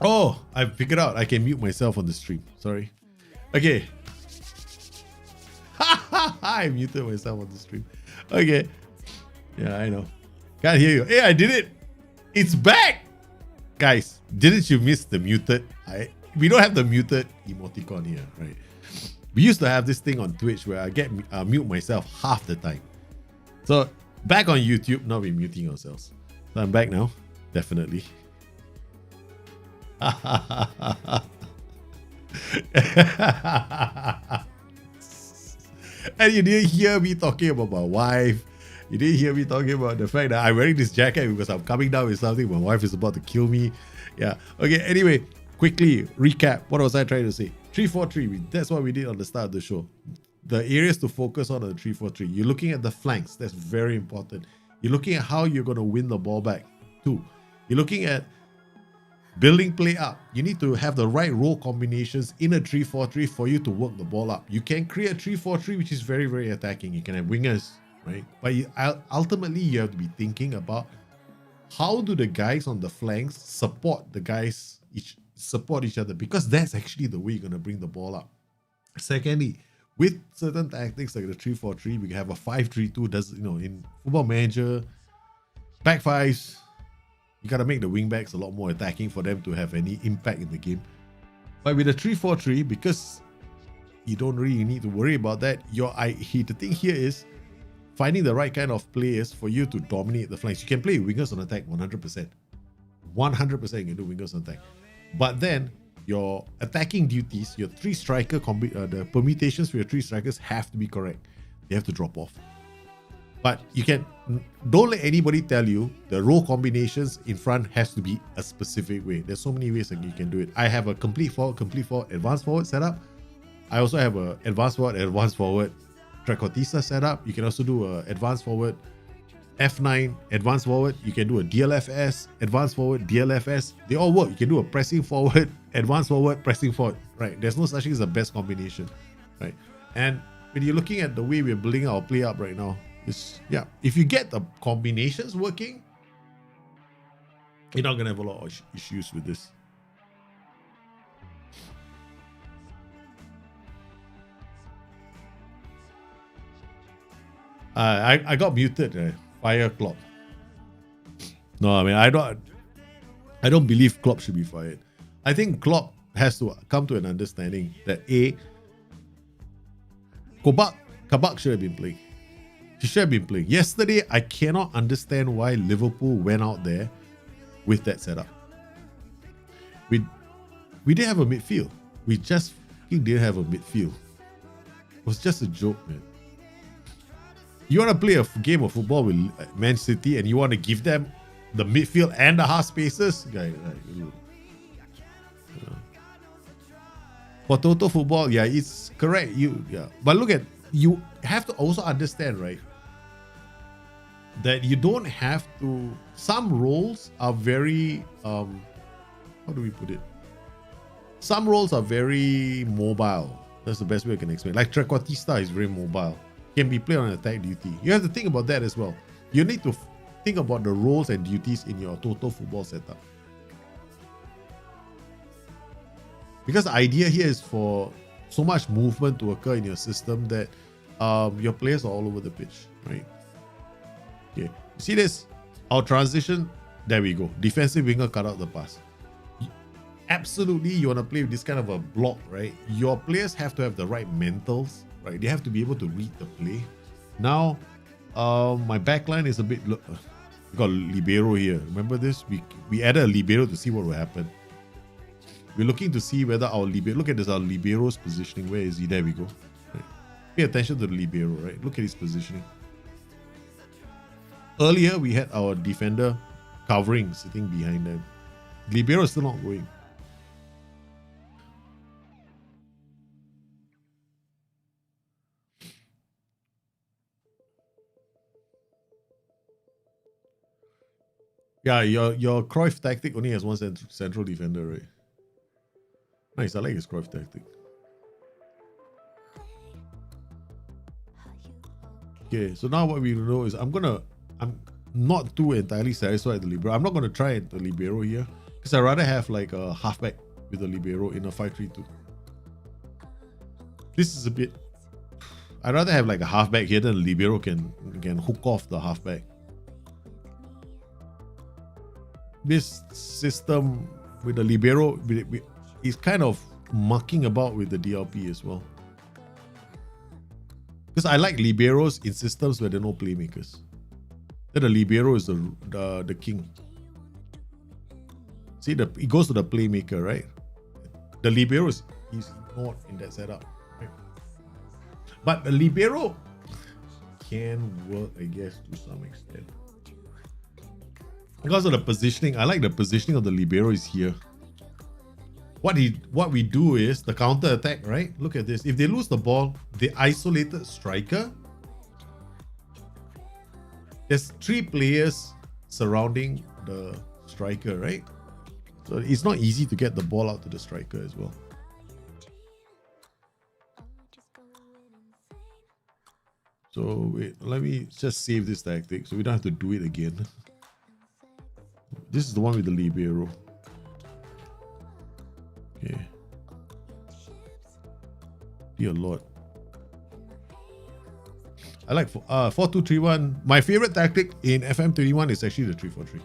Oh, I figured out I can mute myself on the stream. Sorry. Okay. I muted myself on the stream. Okay. Yeah, I know. Can't hear you. Hey, I did it. It's back. Guys, didn't you miss the muted? We don't have the muted emoticon here, right? We used to have this thing on Twitch where I get mute myself half the time. So back on YouTube, now we're muting ourselves. So I'm back now, definitely. And you didn't hear me talking about my wife. You didn't hear me talking about the fact that I'm wearing this jacket because I'm coming down with something. My wife is about to kill me. Yeah. Okay. Anyway, quickly recap. What was I trying to say? 3-4-3. That's what we did on the start of the show. The areas to focus on are the 3-4-3. You're looking at the flanks. That's very important. You're looking at how you're going to win the ball back. 2. You're looking at building play up. You need to have the right role combinations in a 3-4-3 for you to work the ball up. You can create a 3-4-3 which is very, very attacking. You can have wingers, right? But ultimately, you have to be thinking about how do the guys on the flanks support the guys, support each other, because that's actually the way you're going to bring the ball up. Secondly, with certain tactics like the 3-4-3, we can have a 5-3-2. Does in Football Manager, back fives. You got to make the wing backs a lot more attacking for them to have any impact in the game. But with the 3-4-3, because you don't really need to worry about that, the thing here is finding the right kind of players for you to dominate the flanks. You can play wingers on attack 100%. 100% you can do wingers on attack. But then your attacking duties, your 3 striker, the permutations for your 3 strikers have to be correct. They have to drop off. But you can, don't let anybody tell you the row combinations in front has to be a specific way. There's so many ways that you can do it. I have a complete forward, advanced forward setup. I also have a advanced forward Trequartista setup. You can also do a advanced forward F9, advanced forward. You can do a DLFS, advanced forward, DLFS. They all work. You can do a pressing forward, advanced forward, pressing forward, right? There's no such thing as the best combination, right? And when you're looking at the way we're building our play up right now, yeah, if you get the combinations working, you're not gonna have a lot of issues with this. I got muted. Fire Klopp. No, I mean I don't believe Klopp should be fired. I think Klopp has to come to an understanding that Kabak should have been playing. He should have been playing. Yesterday, I cannot understand why Liverpool went out there with that setup. We didn't have a midfield. We just didn't have a midfield. It was just a joke, man. You want to play a game of football with Man City and you want to give them the midfield and the half spaces? For total football, yeah, it's correct. But look at, you have to also understand, right, that you don't have to, some roles are very, how do we put it? Some roles are very mobile. That's the best way I can explain. Like Trequartista is very mobile. Can be played on attack duty. You have to think about that as well. You need to think about the roles and duties in your total football setup. Because the idea here is for so much movement to occur in your system that your players are all over the pitch, right? Okay, you see this? Our transition, there we go. Defensive winger cut out the pass. Absolutely, you want to play with this kind of a block, right? Your players have to have the right mentals, right? They have to be able to read the play. Now, my backline is a bit... we got libero here. Remember this? We added a libero to see what will happen. We're looking to see whether our libero... Look at this, our libero's positioning. Where is he? There we go. Right. Pay attention to the libero, right? Look at his positioning. Earlier, we had our defender covering, sitting behind them. Libero is still not going. Yeah, your Cruyff tactic only has one central defender, right? Nice, I like his Cruyff tactic. Okay, so now what we know is I'm not too entirely satisfied with the libero. I'm not gonna try the libero here because I'd rather have like a halfback with the libero in a 5-3-2. This is a bit. I'd rather have like a halfback here than the libero can hook off the halfback. This system with the libero is kind of mucking about with the DLP as well. Because I like liberos in systems where there are no playmakers. Then the libero is the king. See, it goes to the playmaker, right? The libero is not in that setup. Right? But the libero can work, I guess, to some extent. Because of the positioning, I like the positioning of the libero is here. What we do is the counter attack, right? Look at this. If they lose the ball, the isolated striker. There's 3 players surrounding the striker, right? So it's not easy to get the ball out to the striker as well. So wait, let me just save this tactic so we don't have to do it again. This is the one with the libero. Okay. Dear Lord. I like 4-2-3-1. My favorite tactic in FM31 is actually the 3-4-3.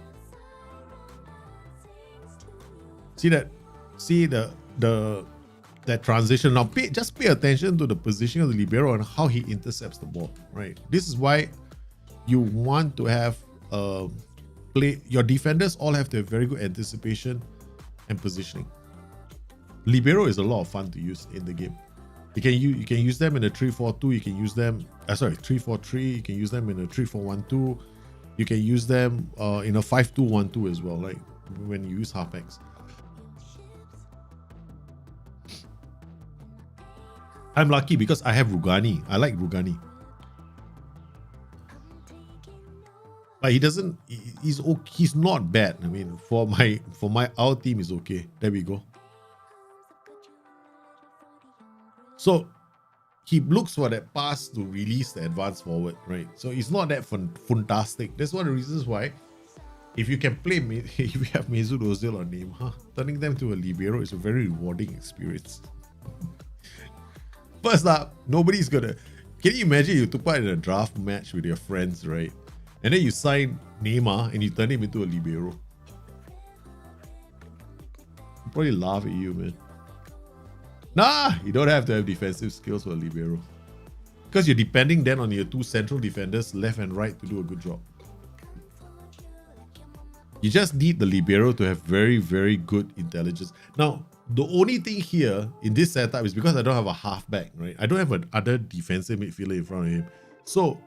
See that? See that transition. Now just pay attention to the position of the libero and how he intercepts the ball. Right. This is why you want to have your defenders all have to have very good anticipation and positioning. Libero is a lot of fun to use in the game. You can use them in a 3-4-2. You can use them 3-4-3. You can use them in a 3-4-1-2. You can use them in a 5-2-1-2 as well, like when you use halfbacks. I'm lucky because I have Rugani. I like Rugani. But he's not bad. I mean, for our team is okay. There we go. So he looks for that pass to release the advance forward, right? So it's not that fantastic. That's one of the reasons why, if you can play, if you have Mesut Ozil or Neymar, turning them to a libero is a very rewarding experience. First up, nobody's gonna. Can you imagine you took part in a draft match with your friends, right? And then you sign Neymar and you turn him into a libero. He'll probably laugh at you, man. Nah, you don't have to have defensive skills for a libero. Because you're depending then on your two central defenders, left and right, to do a good job. You just need the libero to have very, very good intelligence. Now, the only thing here in this setup is because I don't have a halfback, right? I don't have another defensive midfielder in front of him. So,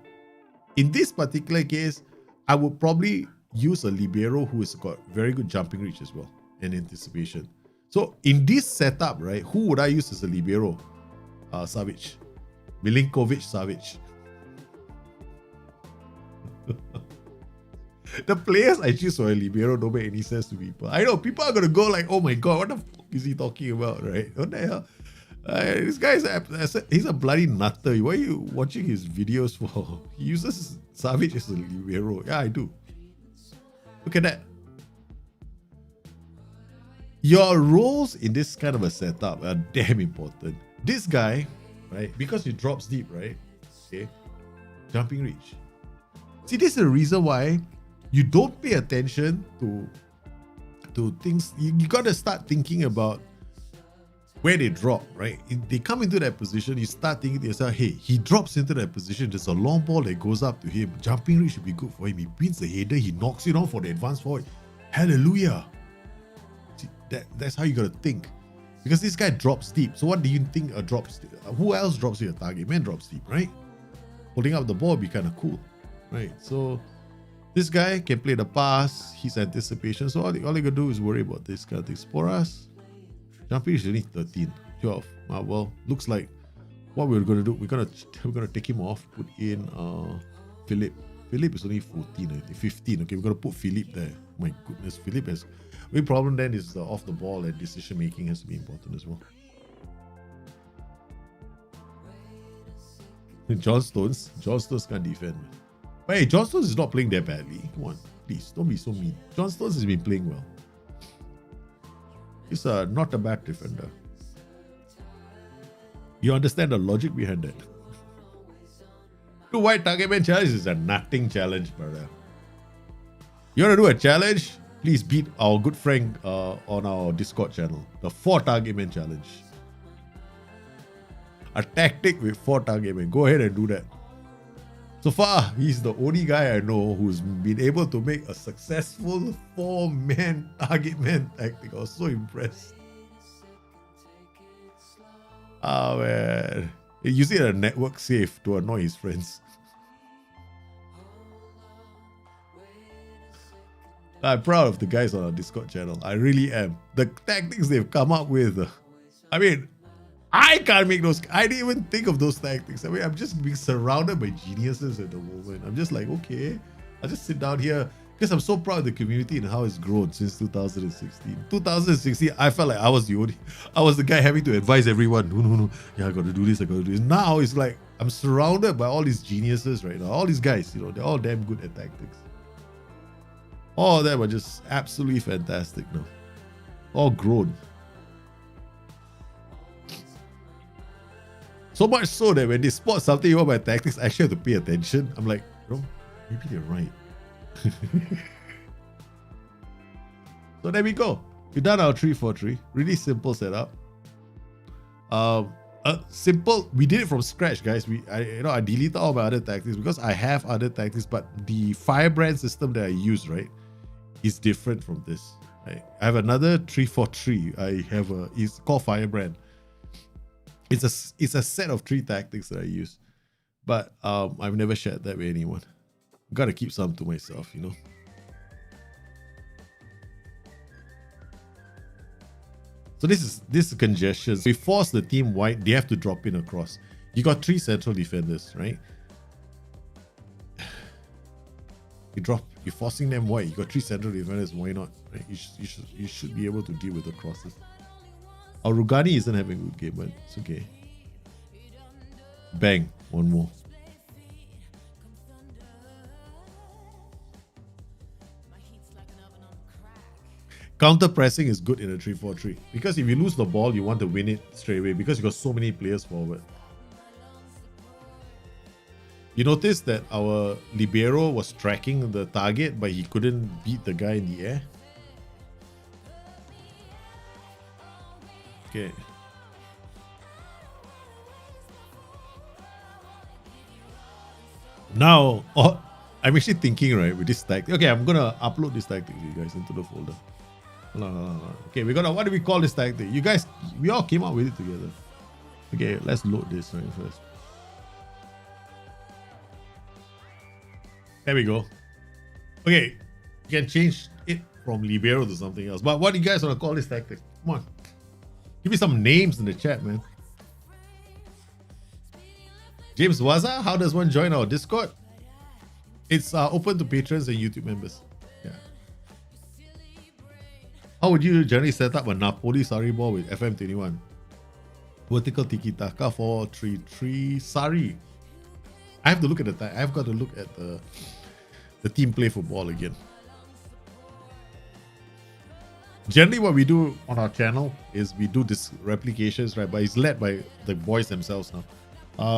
in this particular case, I would probably use a libero who has got very good jumping reach as well and anticipation. So in this setup, right, who would I use as a libero? Savic. Milinkovic Savic. The players I choose for a libero don't make any sense to people. I know people are going to go like, oh my God, what the fuck is he talking about, right? What the hell? This guy he's a bloody nutter. Why are you watching his videos for? He uses Savic as a libero. Yeah, I do. Look at that. Your roles in this kind of a setup are damn important. This guy, right, because he drops deep, right? Okay, jumping reach. See, this is the reason why you don't pay attention to things. You gotta start thinking about where they drop, right? If they come into that position, you start thinking to yourself, hey, he drops into that position, there's a long ball that goes up to him. Jumping reach should be good for him. He wins the header, he knocks it on for the advance forward. Hallelujah. See, that's how you gotta think. Because this guy drops deep. So what do you think a drops deep? Who else drops here? Target man drops deep, right? Holding up the ball would be kind of cool, right? So this guy can play the pass, his anticipation. So all you gotta do is worry about this kind of things. For us, jumping is only 13, 12. Well, looks like what we're gonna do, we're gonna take him off, put in Philip. Philip is only 14, I think, 15. Okay, we're gonna put Philip there. My goodness, Philip has. The problem then is off the ball and decision making has to be important as well. John Stones can't defend. But hey, John Stones is not playing that badly. Come on, please don't be so mean. John Stones has been playing well. He's not a bad defender. You understand the logic behind that? The white target man challenge is a nothing challenge, brother. You want to do a challenge? Please beat our good friend on our Discord channel. The 4 target man challenge. A tactic with 4 target men. Go ahead and do that. So far, he's the only guy I know who's been able to make a successful 4-man target man tactic. I was so impressed. Oh man. He's using a network save to annoy his friends. I'm proud of the guys on our Discord channel. I really am. The tactics they've come up with. I mean, I can't make those. I didn't even think of those tactics. I mean, I'm just being surrounded by geniuses at the moment. I'm just like, okay, I'll just sit down here because I'm so proud of the community and how it's grown since 2016. 2016, I felt like I was the guy having to advise everyone. No. Yeah, I got to do this. Now it's like I'm surrounded by all these geniuses right now. All these guys, they're all damn good at tactics. All of them are just absolutely fantastic now. All grown. So much so that when they spot something about my tactics, I actually have to pay attention. I'm like, bro, maybe they're right. So there we go. We've done our 3-4-3. Really simple setup. Simple. We did it from scratch, guys. I deleted all my other tactics because I have other tactics, but the Firebrand system that I use, right, is different from this. Right? I have another 3-4-3. It's called Firebrand. It's a set of 3 tactics that I use, but I've never shared that with anyone. Gotta keep some to myself, you know. So this is congestion. We force the team wide. They have to drop in across. You got 3 central defenders, right? You're forcing them wide. You got 3 central defenders. Why not? Right? You should be able to deal with the crosses. Our Rugani isn't having a good game, but it's okay. Bang, one more. Counter pressing is good in a 3-4-3 because if you lose the ball, you want to win it straight away because you got so many players forward. You notice that our libero was tracking the target, but he couldn't beat the guy in the air. Okay. Now, I'm actually thinking, right, with this tactic. Okay, I'm gonna upload this tactic, you guys, into the folder. Hold on. Okay, what do we call this tactic? You guys, we all came up with it together. Okay, let's load this right first. There we go. Okay, you can change it from libero to something else. But what do you guys want to call this tactic? Come on. Give me some names in the chat, man. James Waza, how does one join our Discord? It's open to patrons and YouTube members. Yeah. How would you generally set up a Napoli Sari ball with FM21? Vertical Tiki Taka 4-3-3 Sari. I have to look at I've got to look at the team play football again. Generally, what we do on our channel is we do this replications, right? But it's led by the boys themselves now.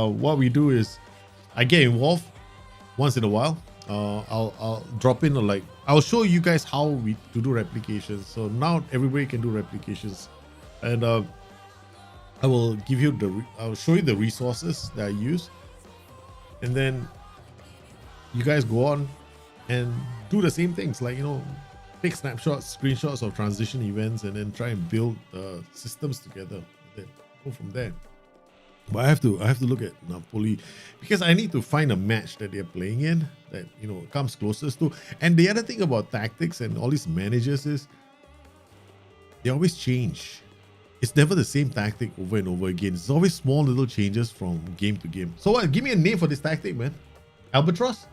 What we do is I get involved once in a while. I'll drop in I'll show you guys how to do replications. So now everybody can do replications, and I will give you I'll show you the resources that I use, and then you guys go on and do the same things, like, you know, take snapshots, screenshots of transition events, and then try and build systems together. Then go from there. But I have to look at Napoli because I need to find a match that they're playing in that, you know, comes closest to. And the other thing about tactics and all these managers is they always change. It's never the same tactic over and over again. It's always small little changes from game to game. So what? Give me a name for this tactic, man. Albatross?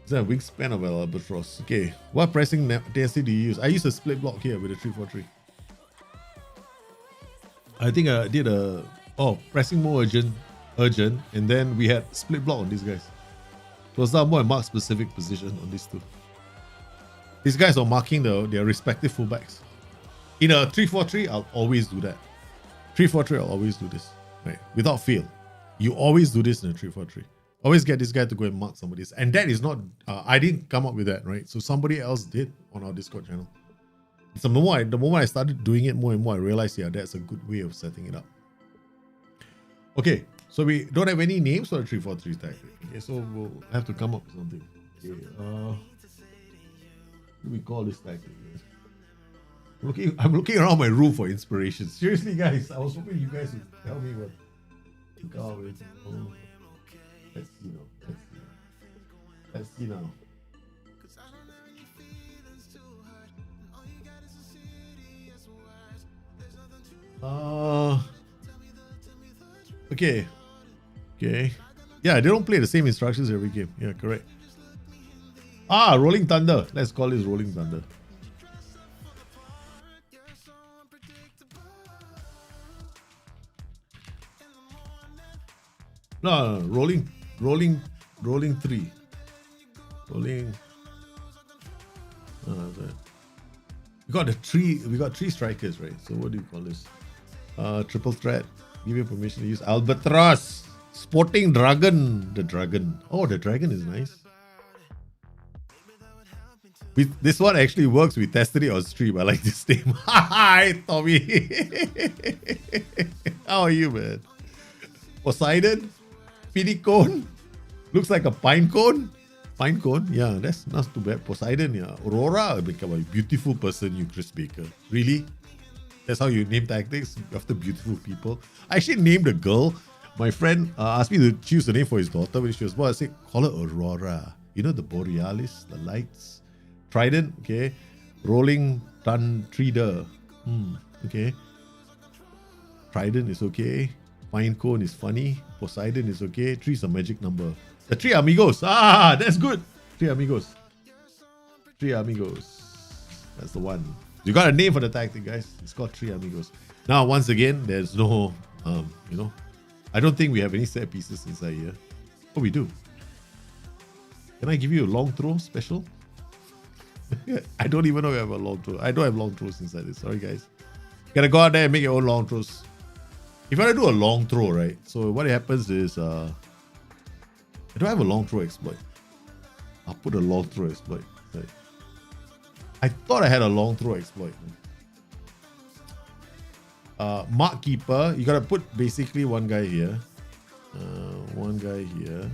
Is that a wingspan of an albatross? Okay. What pressing TSC do you use? I use a split block here with a 3-4-3. I think I did pressing more urgent, and then we had split block on these guys. It was now more a mark specific position on these two. These guys are marking their respective fullbacks. In a 3-4-3, I'll always do that. 3-4-3, I'll always do this, right? Without fail. You always do this in a 3-4-3. Always get this guy to go and mark somebody. And that is not, I didn't come up with that, right? So somebody else did on our Discord channel. So the moment I started doing it more and more, I realized, yeah, that's a good way of setting it up. Okay, so we don't have any names for the 3-4-3 tactic. Okay, so we'll have to come up with something. Okay, what do we call this tactic? I'm looking around my room for inspiration. Seriously, guys, I was hoping you guys would tell me what to come up with. Let's see now. Let's see now. Okay. Yeah, they don't play the same instructions every game. Yeah, correct. Rolling Thunder. Let's call this Rolling Thunder. No, rolling 3. Rolling. We got 3 strikers, right? So what do you call this? Triple threat. Give you permission to use Albatross. Sporting Dragon. The Dragon. Oh, the Dragon is nice. This one actually works. We tested it on stream. I like this name. Hi, Tommy. How are you, man? Poseidon. Pinicone. Looks like a pine cone. Pine cone? Yeah, that's not too bad. Poseidon, yeah. Aurora, become a beautiful person, you Chris Baker. Really? That's how you name tactics after beautiful people. I actually named a girl. My friend asked me to choose a name for his daughter when she was born. I said, call her Aurora. You know the Borealis, the lights. Trident, okay. Rolling Thunder. Okay. Trident is okay. Pine Cone is funny. Poseidon is okay. 3 is a magic number. The 3 amigos. Ah, that's good. 3 amigos. 3 amigos. That's the one. You got a name for the tactic, guys. It's called 3 amigos. Now, once again, there's no, I don't think we have any set pieces inside here. Oh, we do. Can I give you a long throw special? I don't even know we have a long throw. I don't have long throws inside this. Sorry, guys. You gotta go out there and make your own long throws. If you want to do a long throw, right? So what happens is, I don't have a long throw exploit. I'll put a long throw exploit. Right. I thought I had a long throw exploit. Mark Keeper, you gotta put basically one guy here. One guy here.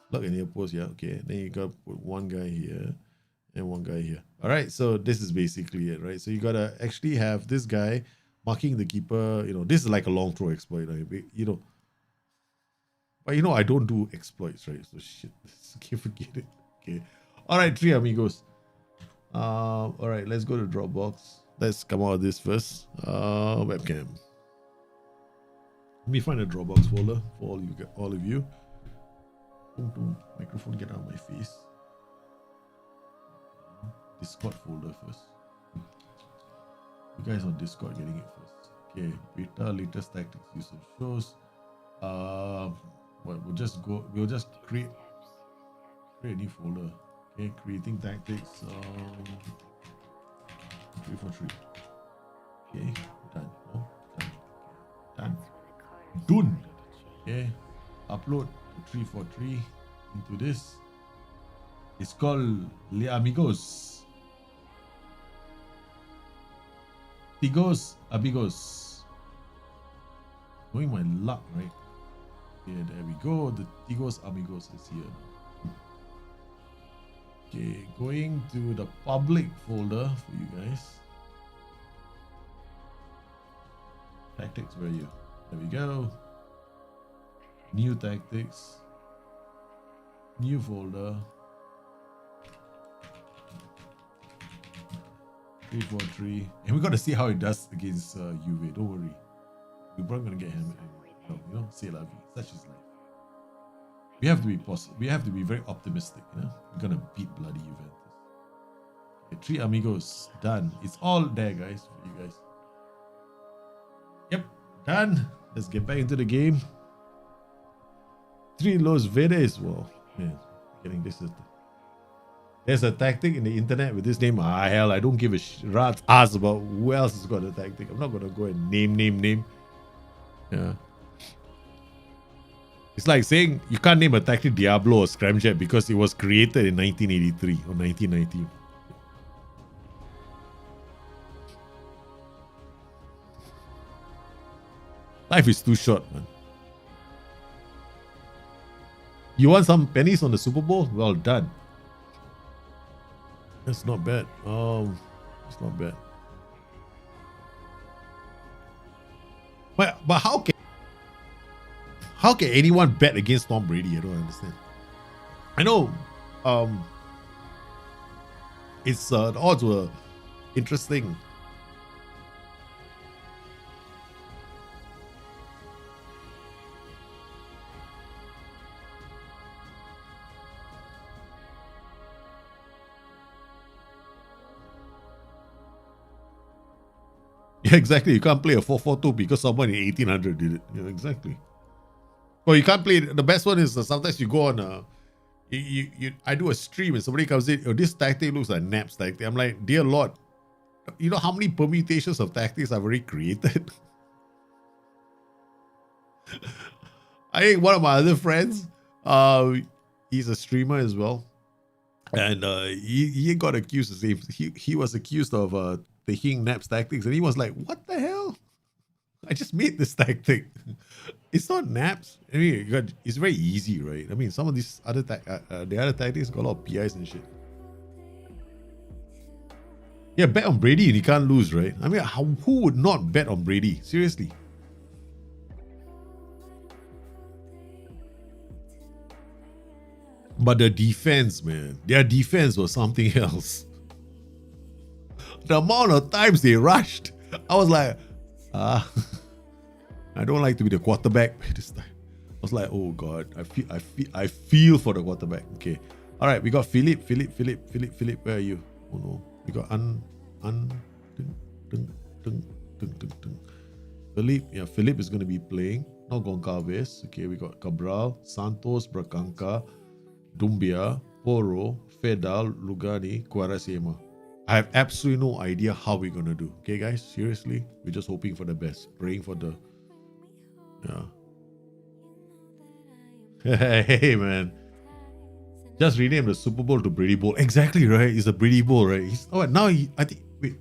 Look in your post, yeah, okay. Then you gotta put one guy here and one guy here. All right, so this is basically it, right? So you gotta actually have this guy marking the keeper. You know, this is like a long throw exploit, right? You know, but you know, I don't do exploits, right? So shit, okay, forget it. Okay, all right, 3 amigos. All right, let's go to Dropbox. Let's come out of this first. Webcam. Let me find a Dropbox folder for all of you. Microphone, get out of my face. Discord folder first. You guys on Discord getting it first. Okay, beta, latest tactics, usage shows. We'll just create a new folder. Okay, creating tactics. 343. Okay, done. No, done. Done. Okay, upload 343 into this. It's called Le Amigos. Tigos Amigos. Knowing my luck, right? Yeah, there we go. The Tigos Amigos is here. Okay, going to the public folder for you guys. Tactics, where are you? There we go. New tactics. New folder. 343. And we got to see how it does against UV. Don't worry. We're probably going to get him. You know, say la vie. Such is life. We have to be positive. We have to be very optimistic. You know, we're gonna beat bloody Juventus. Okay, 3 amigos done. It's all there, guys. For you guys. Yep, done. Let's get back into the game. 3 Los Verdes. Well, man, getting this. There's a tactic in the internet with this name. Ah, hell, I don't give a rat's ass about who else has got a tactic. I'm not gonna go and name. Yeah. It's like saying you can't name a tactic Diablo or Scramjet because it was created in 1983 or 1990. Life is too short, man. You want some pennies on the Super Bowl? Well done. That's not bad. It's not bad. But how can anyone bet against Tom Brady? I don't understand. I know it's the odds were interesting. Yeah, exactly. You can't play a 4-4-2 because someone in 1800 did it. Yeah, exactly. Well, you can't play. The best one is sometimes you go on I do a stream and somebody comes in, oh, this tactic looks like Nap's tactic. I'm like, dear Lord, you know how many permutations of tactics I've already created? I think one of my other friends, he's a streamer as well. And he got accused the same. He was accused of taking Nap's tactics, and he was like, what the hell? I just made this tactic. It's not Naps. I mean, it's very easy, right? I mean, some of these other the other tactics got a lot of PIs and shit. Yeah, bet on Brady and you can't lose, right? I mean, who would not bet on Brady? Seriously. But the defense, man, their defense was something else. The amount of times they rushed, I was like, I don't like to be the quarterback this time. I was like, oh God, I feel for the quarterback. Okay. All right, we got Philip. Where are you? Oh no. We got Philip. Yeah, Philip is going to be playing. Not Goncalves. Okay, we got Cabral, Santos, Bracanca, Dumbia, Poro, Fedal, Lugani, Quaresma. I have absolutely no idea how we're going to do. Okay, guys? Seriously? We're just hoping for the best. Praying for the... Yeah. Hey, man. Just rename the Super Bowl to Brady Bowl. Exactly, right? It's a Brady Bowl, right? I think... Wait.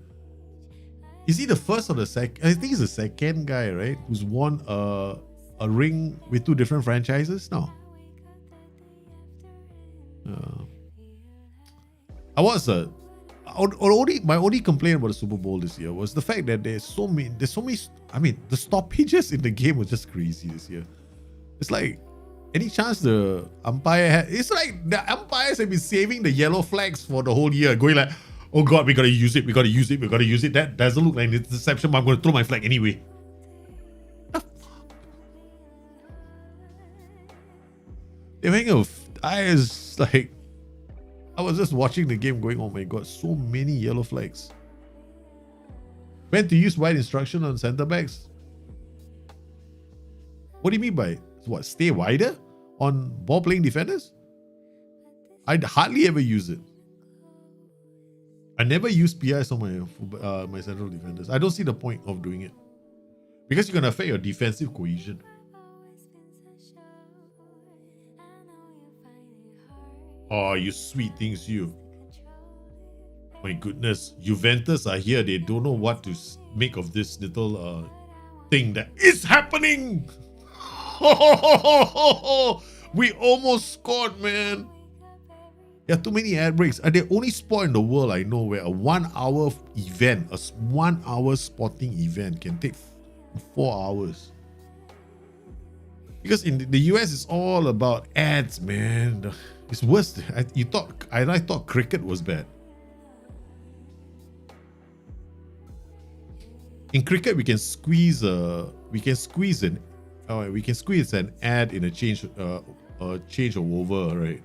Is he the first or the second? I think he's the second guy, right? Who's won a ring with two different franchises? No. My only complaint about the Super Bowl this year was the fact that there's so many. I mean, the stoppages in the game was just crazy this year. It's like any chance the umpire had. It's like the umpires have been saving the yellow flags for the whole year, going like, "Oh God, we gotta use it. That doesn't look like an interception, but I'm gonna throw my flag anyway." I was just watching the game going, oh my God, so many yellow flags. When to use wide instruction on center backs? What do you mean by what? Stay wider on ball playing defenders? I'd hardly ever use it. I never use PIs on my central defenders. I don't see the point of doing it because you're gonna affect your defensive cohesion. Oh, you sweet things, you. My goodness, Juventus are here. They don't know what to make of this little thing that is happening. We almost scored, man. There are too many ad breaks. The only sport in the world I know where a 1 hour event, a 1 hour sporting event can take 4 hours. Because in the US, it's all about ads, man. It's worse. I thought cricket was bad. In cricket, we can squeeze an ad in a change of over, right?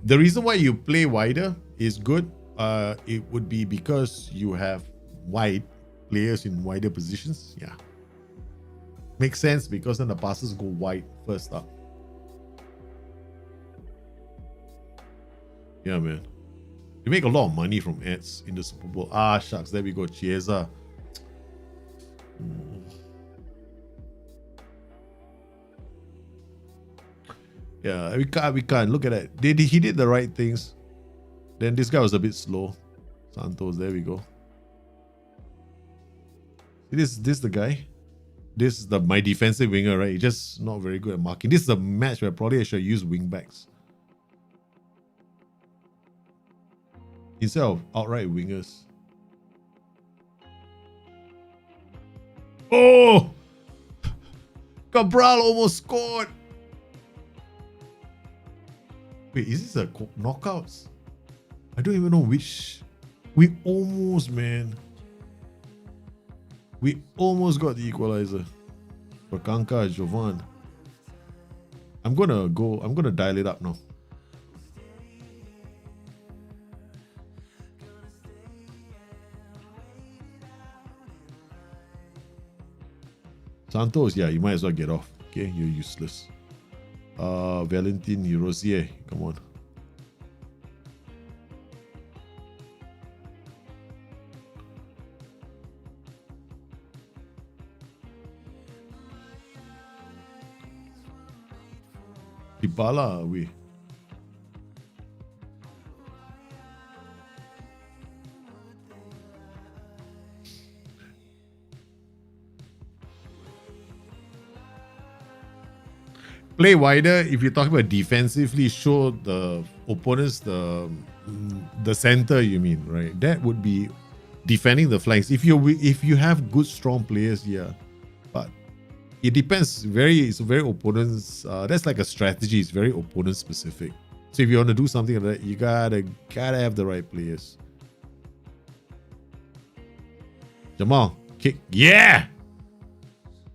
The reason why you play wider is good. It would be because you have wide players in wider positions. Yeah. Makes sense because then the passes go wide first up. Yeah, man. You make a lot of money from ads in the Super Bowl. Ah, shucks. There we go. Chiesa. Yeah, we can't. Look at that. He did the right things. Then this guy was a bit slow. Santos, there we go. This the guy. This is my defensive winger, right? He's just not very good at marking. This is a match where probably I should use wing backs instead of outright wingers. Oh! Cabral almost scored. Wait, is this a knockouts? I don't even know which. We almost, man. We almost got the equalizer. Bracanca, Jovan. I'm gonna dial it up now. Santos, yeah, you might as well get off. Okay, you're useless. Valentin Rosier, come on. Dybala away. play wider. If you're talking about defensively, show the opponents the center. You mean, right? That would be defending the flanks. If you have good strong players, yeah, but it depends. It's very opponents. That's like a strategy. It's very opponent specific. So if you want to do something like that, you gotta have the right players. Jamal, kick. Yeah!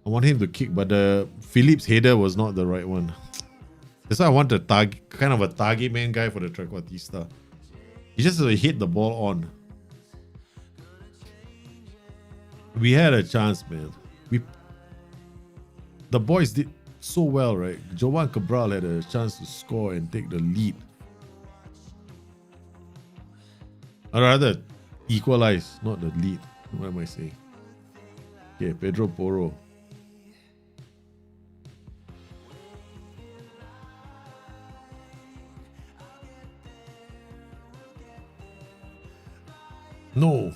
I want him to kick, but the Phillips header was not the right one. That's why I want a kind of a target man guy for the Trequartista. He just hit the ball on. We had a chance, man. The boys did so well, right? Jovan Cabral had a chance to score and take the lead. Or rather, equalize, not the lead. What am I saying? Okay, Pedro Porro. No.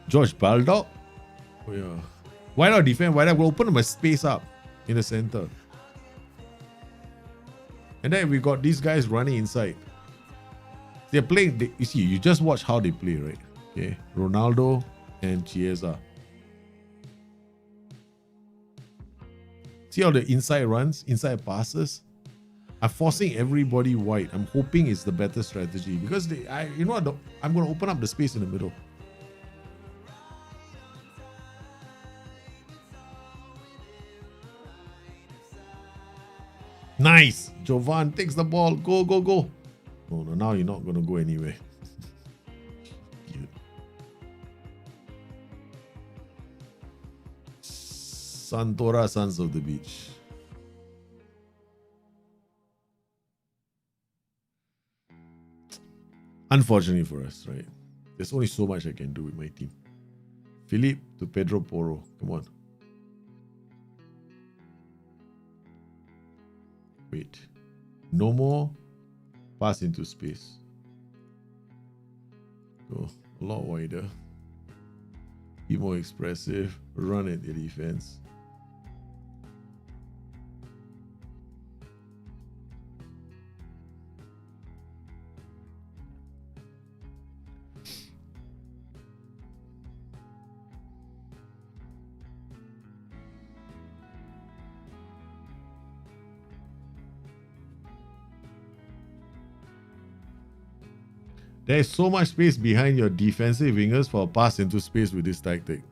George Baldock? Oh, yeah. Why not defend? Why not? We'll open my space up in the center. And then we got these guys running inside. They're playing. You see, you just watch how they play, right? Okay. Ronaldo and Chiesa. See how the inside runs, inside passes? I'm forcing everybody wide. I'm hoping it's the better strategy because you know what? I'm going to open up the space in the middle. Nice. Jovan takes the ball. Go, go, go. Oh, no, now you're not going to go anywhere. Santora, Sons of the Beach. Unfortunately for us, right? There's only so much I can do with my team. Philippe to Pedro Porro. Come on. Wait. No more. Pass into space. Go a lot wider. Be more expressive. Run at the defense. There is so much space behind your defensive wingers for a pass into space with this tactic.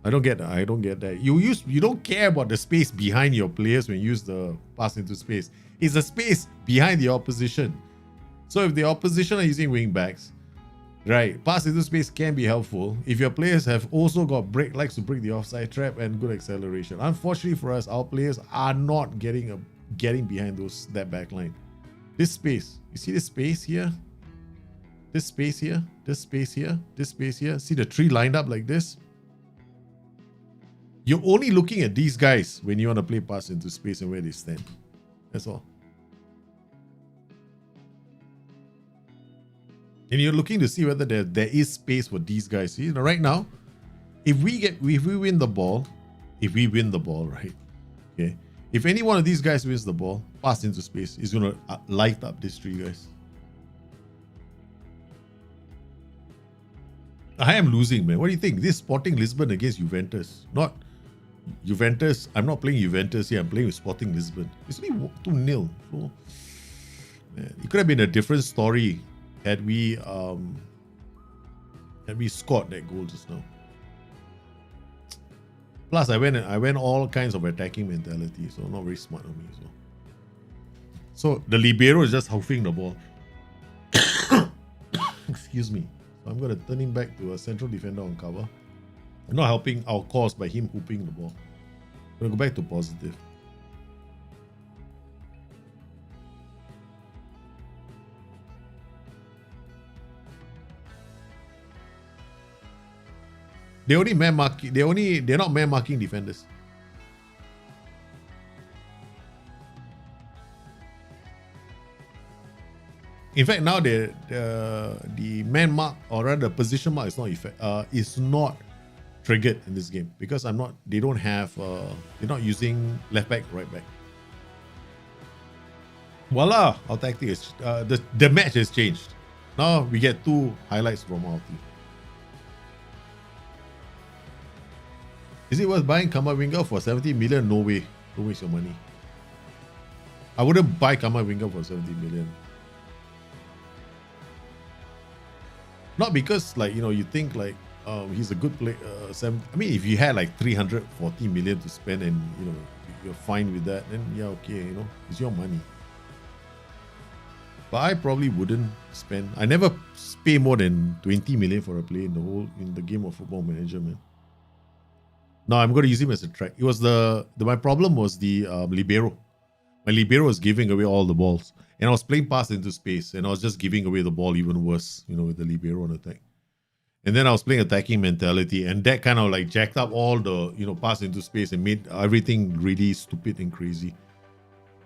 I don't get that. I don't get that. You don't care about the space behind your players when you use the pass into space. It's the space behind the opposition. So if the opposition are using wing backs, right, pass into space can be helpful if your players have also got likes to break the offside trap and good acceleration. Unfortunately for us, our players are not getting behind that back line. This space, you see this space here? This space here, this space here, this space here. See the tree lined up like this? You're only looking at these guys when you want to play pass into space and where they stand. That's all. And you're looking to see whether there is space for these guys. See, right now, if we win the ball, right? Okay. If any one of these guys wins the ball, pass into space, is gonna light up these three guys. I am losing, man. What do you think? This is Sporting Lisbon against Juventus. Not Juventus. I'm not playing Juventus here. I'm playing with Sporting Lisbon. It's only 2-0. So, man, it could have been a different story had we scored that goal just now. Plus, I went all kinds of attacking mentality, so not very smart of me. So the libero is just hoofing the ball. Excuse me. I'm going to turn him back to a central defender on cover. I'm not helping our cause by him hooping the ball. I'm going to go back to positive. They're not man marking defenders. In fact, now the man mark or rather position mark is not triggered in this game because they don't have, they're not using left back, right back. Voila, our tactic is, the match has changed. Now we get 2 highlights from our team. Is it worth buying Kamavinga for 70 million? No way. Don't waste your money. I wouldn't buy Kamavinga for 70 million. Not because, like, you know, you think like he's a good player. I mean, if you had like 340 million to spend and, you know, you're fine with that, then yeah, okay, you know, it's your money. But I probably wouldn't spend. I never pay more than 20 million for a player in the game of Football Manager, man. No, I'm going to use him as a track. It was my problem was the libero. My libero was giving away all the balls, and I was playing pass into space, and I was just giving away the ball even worse, you know, with the libero on attack. And then I was playing attacking mentality, and that kind of like jacked up all the, you know, pass into space and made everything really stupid and crazy.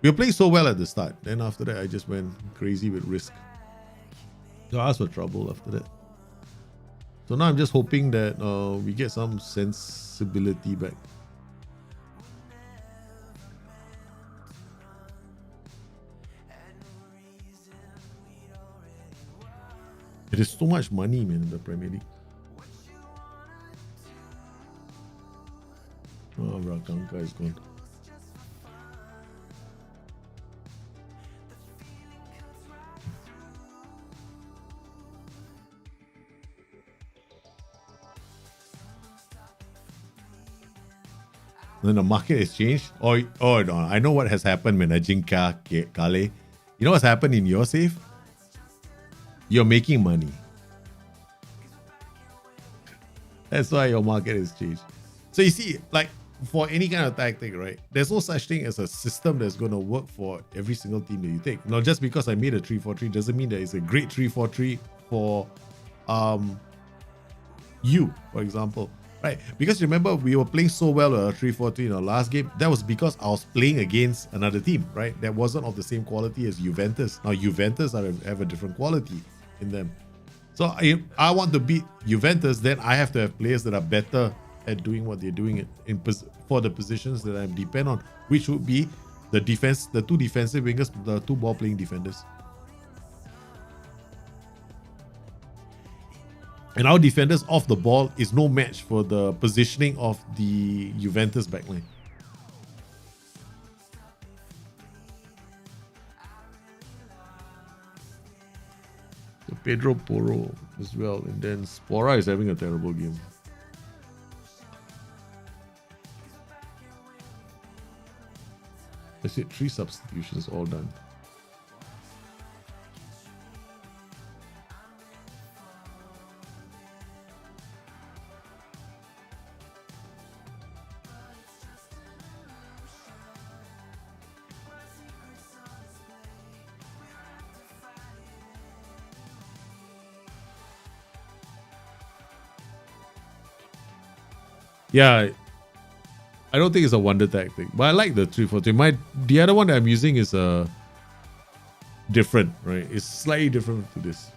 We were playing so well at the start. Then after that, I just went crazy with risk. So I asked for trouble after that. So now I'm just hoping that we get some sensibility back. It is so much money, man, in the Premier League. Oh, Rakanka is gone. Then the market has changed. Oh no, I know what has happened, man. Ajinka Kale. You know what's happened in your safe? You're making money. That's why your market has changed. So you see, like for any kind of tactic, right? There's no such thing as a system that's going to work for every single team that you take. Now, just because I made a 3-4-3 doesn't mean that it's a great 3-4-3 for you, for example. Right, because remember we were playing so well at 3-4-3 in our last game. That was because I was playing against another team, right? That wasn't of the same quality as Juventus. Now Juventus have a different quality in them. So if I want to beat Juventus, then I have to have players that are better at doing what they're doing for the positions that I depend on, which would be the defense, the 2 defensive wingers, the 2 ball playing defenders. And our defenders off the ball is no match for the positioning of the Juventus backline. So Pedro Porro as well. And then Spora is having a terrible game. I said 3 substitutions all done. Yeah, I don't think it's a wonder tactic, but I like the 3-4-3. The other one that I'm using is different, right? It's slightly different to this.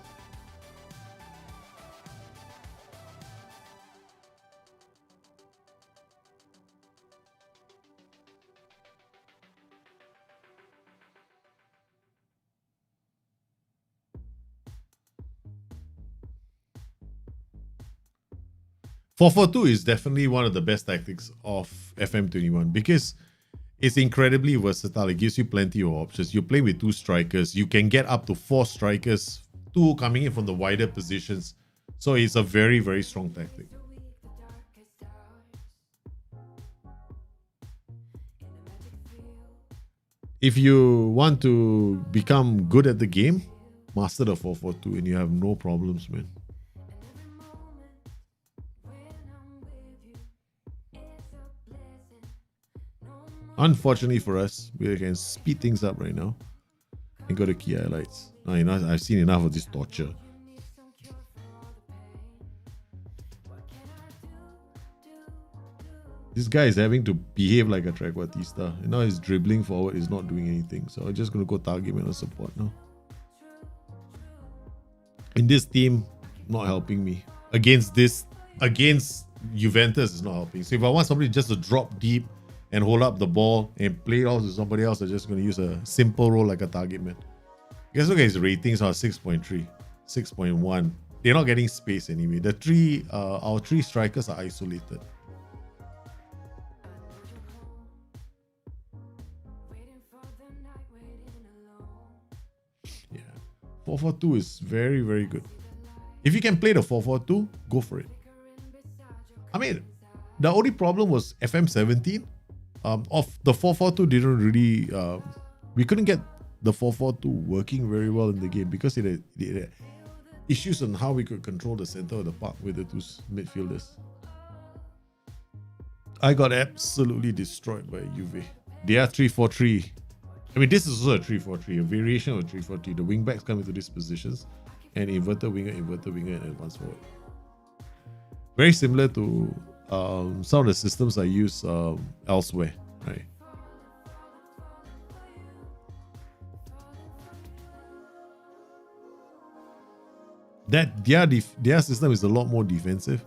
Four-4-2 is definitely one of the best tactics of FM21 because it's incredibly versatile. It gives you plenty of options. You play with 2 strikers. You can get up to 4 strikers, 2 coming in from the wider positions. So it's a very, very strong tactic. If you want to become good at the game, master the 4-4-2 and you have no problems, man. Unfortunately for us, we can speed things up right now and go to key highlights. I've seen enough of this torture. This guy is having to behave like a Trequartista. And now he's dribbling forward, he's not doing anything. So I'm just going to go target man on support now. In this team, not helping me. Against Juventus is not helping. So if I want somebody just to drop deep and hold up the ball and play it off to somebody else, I'm just going to use a simple role like a target man. You guys look at his ratings are 6.3, 6.1. They're not getting space anyway. Our three strikers are isolated. Yeah, 4-4-2 is very, very good. If you can play the 4-4-2, go for it. I mean, the only problem was FM17. Of the 4-4-2 didn't really. We couldn't get the 4-4-2 working very well in the game because it had issues on how we could control the center of the park with the two midfielders. I got absolutely destroyed by Juve. They are 3-4-3. I mean, this is also a 3-4-3, a variation of 3-4-3. The wing backs come into these positions, and inverted winger, and advance forward. Very similar to some of the systems I use elsewhere, right? Their system is a lot more defensive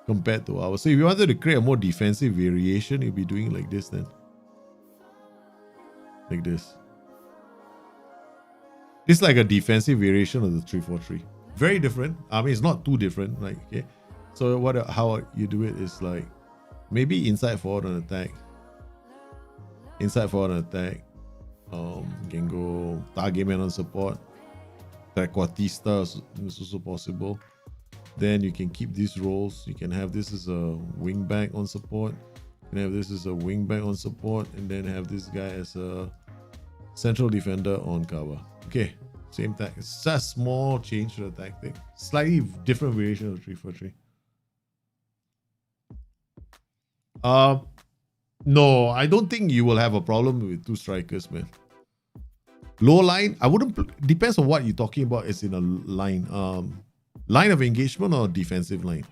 compared to ours. So if you wanted to create a more defensive variation, you'd be doing like this then. Like this. It's like a defensive variation of the 3-4-3. Very different. I mean, it's not too different. Like, okay. So how you do it is like maybe inside forward on attack. Inside forward on attack. You can go target man on support. Trequartista is also possible. Then you can keep these roles. You can have this as a wing back on support. You can have this as a wing back on support, and then have this guy as a central defender on cover. Okay, same tactic. It's just a small change to the tactic. Slightly different variation of 3-4-3. No, I don't think you will have a problem with two strikers, man. Low line, I wouldn't. Depends on what you're talking about. It's in a line, line of engagement or defensive line.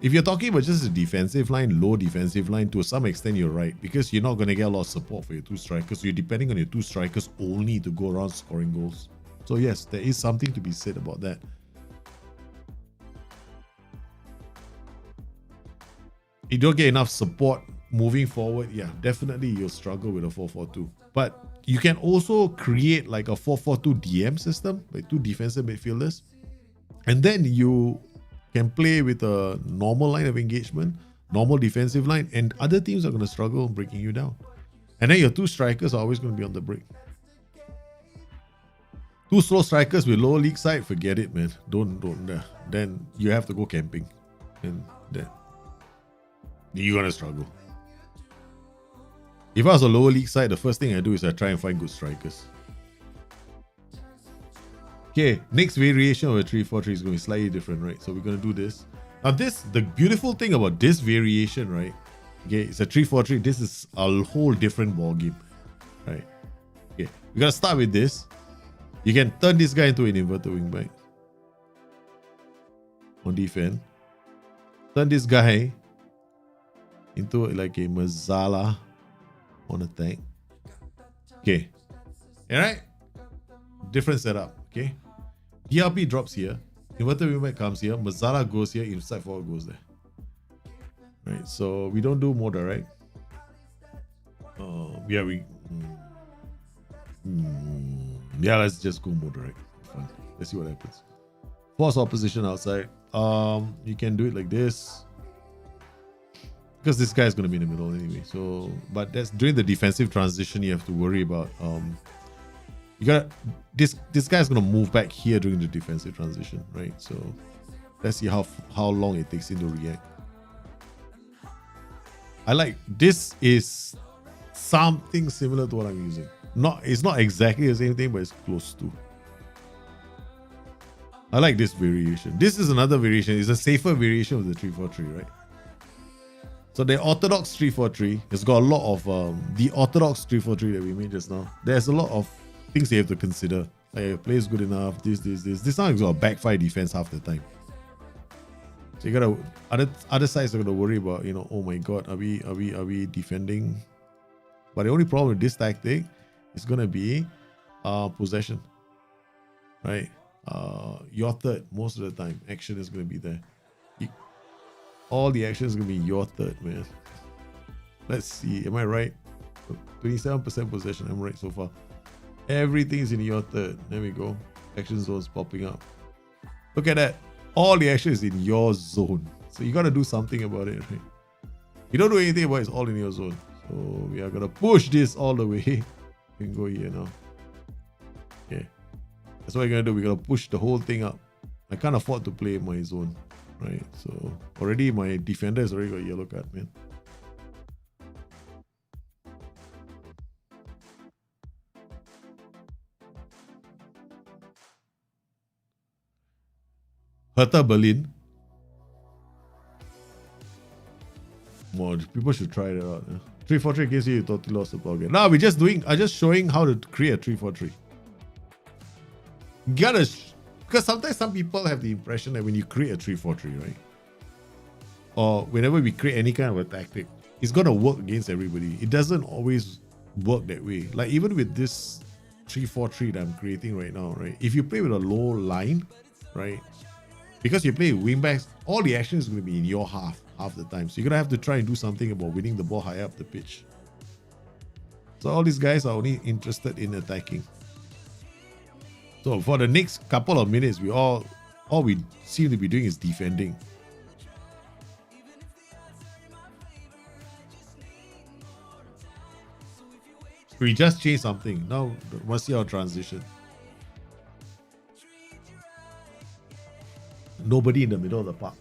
If you're talking about just a defensive line, low defensive line, to some extent you're right, because you're not going to get a lot of support for your two strikers. So you're depending on your two strikers only to go around scoring goals. So yes, there is something to be said about that. You don't get enough support moving forward, yeah, definitely you'll struggle with a 4-4-2. But you can also create like a 4-4-2 DM system, like two defensive midfielders. And then you can play with a normal line of engagement, normal defensive line, and other teams are going to struggle breaking you down. And then your two strikers are always going to be on the break. Two slow strikers with lower league side, forget it, man. Don't. Then you have to go camping. And then you're going to struggle. If I was a lower league side, the first thing I do is I try and find good strikers. Okay, next variation of a 3-4-3 is going to be slightly different, right? So we're going to do this. Now the beautiful thing about this variation, right? Okay, it's a 3-4-3. This is a whole different ballgame, right? Okay, we got to start with this. You can turn this guy into an inverted wingback on defense. Turn this guy into like a Mazzala on attack. Okay. Alright? Different setup. Okay. DRP drops here. Inverted wingback comes here. Mazzala goes here. Inside forward goes there. Right. So we don't do Moda, right? Yeah, yeah, let's just go Moda, right? Fine. Let's see what happens. Force opposition outside. You can do it like this. Because this guy is going to be in the middle anyway. So, but that's during the defensive transition you have to worry about. You got this guy is going to move back here during the defensive transition, right? So let's see how long it takes him to react. I like this is something similar to what I'm using. It's not exactly the same thing, but it's close to. I like this variation. This is another variation. It's a safer variation of the 3-4-3, right? So the orthodox 3-4-3 has got a lot of the orthodox 3-4-3 that we made just now. There's a lot of things you have to consider. Like, play is good enough. This. This time it's got a backfire defense half the time. So you gotta other sides are gonna worry about, you know, oh my god, are we defending? But the only problem with this tactic is gonna be possession, right? Your third most of the time action is gonna be there. All the action is going to be your third, man. Let's see. Am I right? 27% possession. I'm right so far. Everything's in your third. There we go. Action zones popping up. Look at that. All the action is in your zone. So you got to do something about it, right? You don't do anything about it. It's all in your zone. So we are going to push this all the way. We can go here now. Okay. That's what we're going to do. We're going to push the whole thing up. I can't afford to play my zone. Right. So already my defender has already got a yellow card, man. Hertha Berlin. More people should try that out. 3-4-3 against you totally lost the ball game. Now we're just doing. I'm just showing how to create a 3-4-3. Gotta, because sometimes some people have the impression that when you create a 3-4-3, right, or whenever we create any kind of a tactic, it's gonna work against everybody. It doesn't always work that way. Like even with this 3-4-3 that I'm creating right now, right? If you play with a low line, right? Because you play wingbacks, all the action is going to be in your half the time. So you're going to have to try and do something about winning the ball high up the pitch. So all these guys are only interested in attacking. So for the next couple of minutes, all we seem to be doing is defending. We just changed something. Now let's see our transition. Nobody in the middle of the park.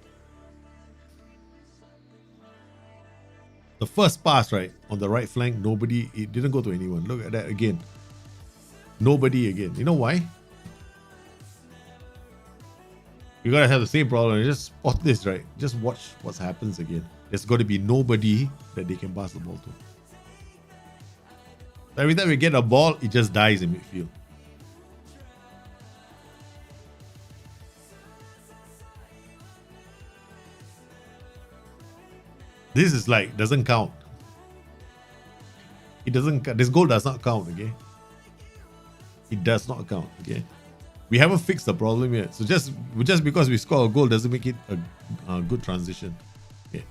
The first pass, right, on the right flank, nobody, it didn't go to anyone. Look at that again. Nobody again. You know why? You gotta have the same problem. Just spot this, right? Just watch what happens again. There's got to be nobody that they can pass the ball to. Every time we get a ball, it just dies in midfield. This is like, doesn't count. It doesn't, this goal does not count, okay? It does not count, okay? We haven't fixed the problem yet. So just because we score a goal doesn't make it a good transition. Okay.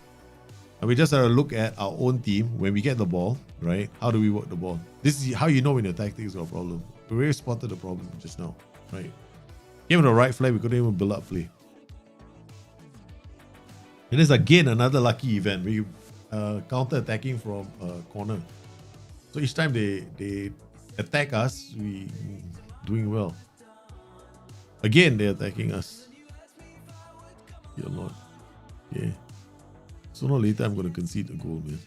And we just have to look at our own team when we get the ball, right? How do we work the ball? This is how you know when your tactics got a problem. We already spotted the problem just now, right? Given the right flag, we couldn't even build up play. And there's again another lucky event. We counter-attacking from a corner. So each time they attack us, we doing well. Again, they're attacking us. Dear Lord. Yeah. Sooner or later, I'm going to concede a goal, man.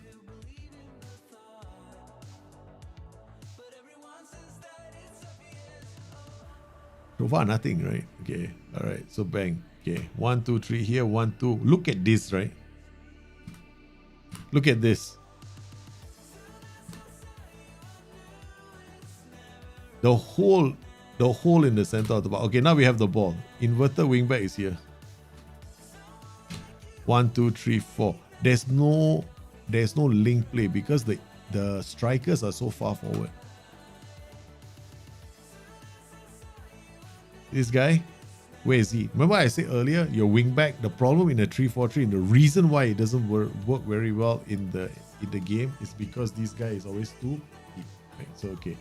So far, nothing, right? Okay. All right. So bang. Okay. 1, 2, 3 here. 1, 2. Look at this, right? Look at this. The hole in the center of the ball. Okay, now we have the ball. Inverted wingback is here. 1, 2, 3, 4. There's no link play because the strikers are so far forward. This guy, where is he? Remember I said earlier, your wingback, the problem in a 3-4-3 and the reason why it doesn't work very well in the game is because this guy is always too deep. Right? So okay.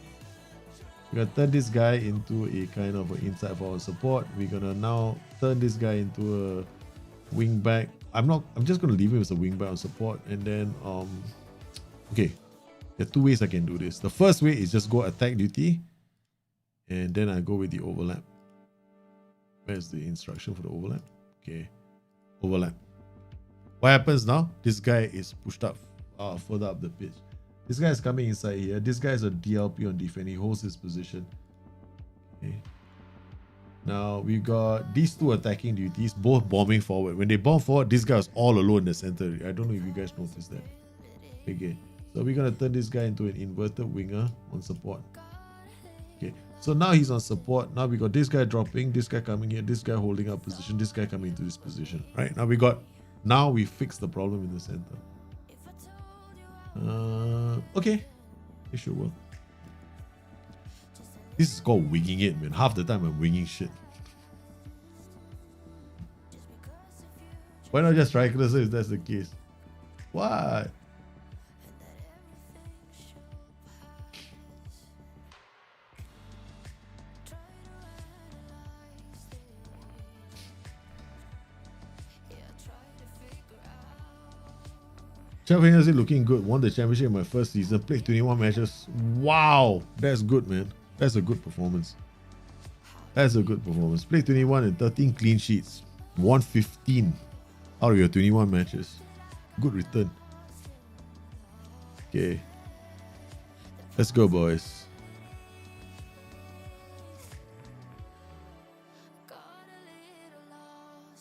We're gonna turn this guy into a kind of an inside forward support. We're gonna now turn this guy into a wing back. I'm just gonna leave him as a wing back on support, and then okay. There are two ways I can do this. The first way is just go attack duty, and then I go with the overlap. Where's the instruction for the overlap? Okay, overlap. What happens now? This guy is pushed up further up the pitch. This guy is coming inside here. This guy is a DLP on defense. He holds his position. Okay. Now we got these two attacking duties, both bombing forward. When they bomb forward, this guy is all alone in the center. I don't know if you guys noticed that. Okay. So we're gonna turn this guy into an inverted winger on support. Okay. So now he's on support. Now we got this guy dropping, this guy coming here, this guy holding up position, this guy coming into this position. Right? Now we fixed the problem in the center. Okay. It should work. This is called winging it, man. Half the time I'm winging shit. Why not just Tricolor if that's the case? What? Champions League looking good. Won the championship in my first season. Played 21 matches. Wow, that's good, man. That's a good performance. That's a good performance. Played 21 and 13 clean sheets. Won 15 out of your 21 matches. Good return. Okay. Let's go, boys.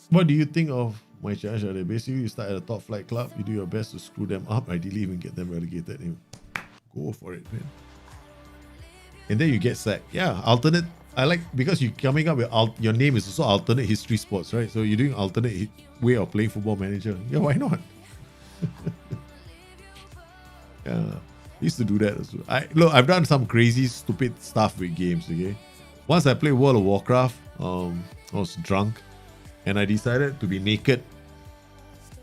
What do you think of my challenge? Basically, you start at a top flight club, you do your best to screw them up, ideally even get them relegated. Go for it, man. And then you get sacked. Yeah, alternate. I like, because you're coming up with your name is also alternate history sports, right? So you're doing alternate way of playing Football Manager. Yeah, why not? Yeah, used to do that as well. I've done some crazy, stupid stuff with games. Okay, once I played World of Warcraft, I was drunk, and I decided to be naked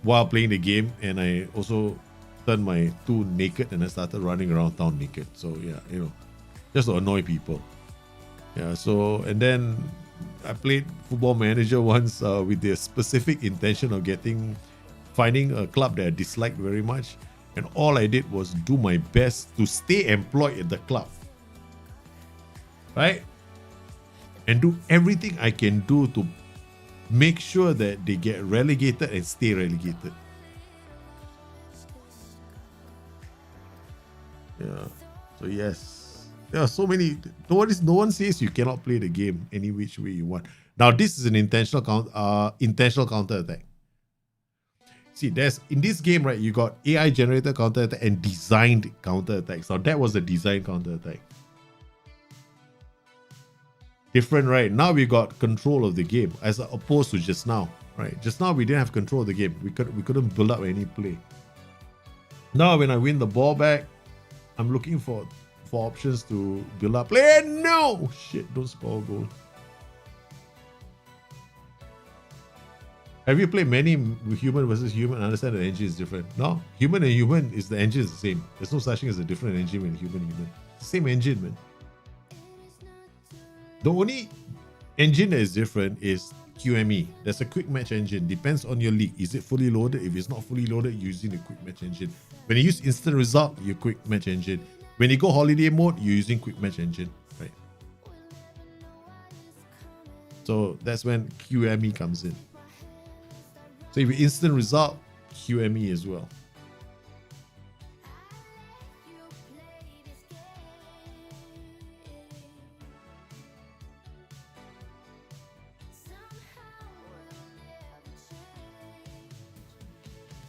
while playing the game, and I also turned my two naked, and I started running around town naked. So yeah, just to annoy people. Yeah. So, and then I played Football Manager once with the specific intention of finding a club that I disliked very much. And all I did was do my best to stay employed at the club. Right? And do everything I can do to make sure that they get relegated and stay relegated. Yeah. So yes. There are so many. No one says you cannot play the game any which way you want. Now this is an intentional counter attack. See, in this game, right, you got AI generated counter attack and designed counter attacks. Now that was the design counter attack. Different, right? Now we got control of the game as opposed to just now, right? Just now we didn't have control of the game. We couldn't build up any play. Now when I win the ball back, I'm looking for options to build up play. No! Shit, don't score a goal. Have you played many human versus human? Understand the engine is different. No, human and human is the engine is the same. There's no such thing as a different engine when human. It's the same engine, man. The only engine that is different is QME. There's a quick match engine. Depends on your league. Is it fully loaded? If it's not fully loaded, you're using the quick match engine. When you use instant result, you quick match engine. When you go holiday mode, you're using quick match engine, right? So that's when QME comes in. So if you instant result, QME as well.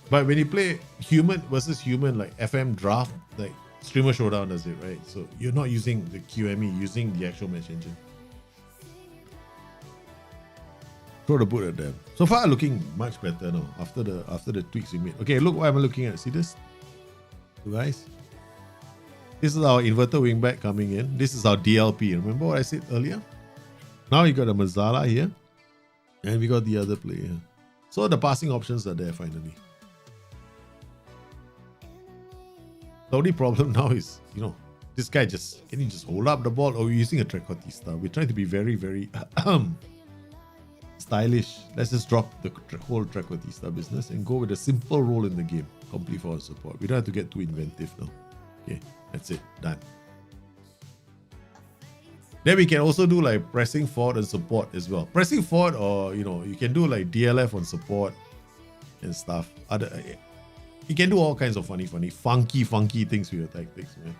But when you play human versus human, like FM draft, like Streamer Showdown does it, right? So you're not using the QME, you're using the actual match engine. Throw the boot at them. So far, looking much better now after the tweaks we made. Okay, look what I'm looking at. See this, you guys? This is our inverter wingback coming in. This is our DLP. Remember what I said earlier? Now you got a Mazzala here, and we got the other player. So the passing options are there finally. The only problem now is, this guy can he just hold up the ball, or we're using a Trequartista. We're trying to be very, very stylish. Let's just drop the whole Trequartista business and go with a simple role in the game. Complete forward support. We don't have to get too inventive now. Okay, that's it. Done. Then we can also do like pressing forward and support as well. Pressing forward, or you can do like DLF on support and stuff. You can do all kinds of funny, funky things with your tactics, man.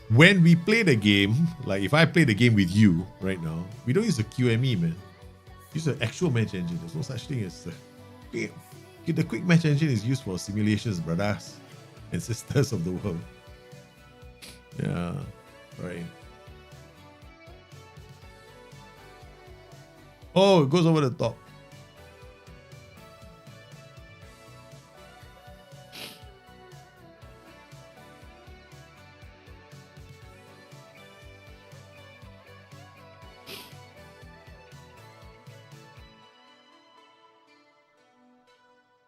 When we play the game, like if I play the game with you right now, we don't use the QME, man. Use the actual match engine. There's no such thing as the quick match engine is used for simulations, brothers and sisters of the world. Yeah, right. Oh, it goes over the top.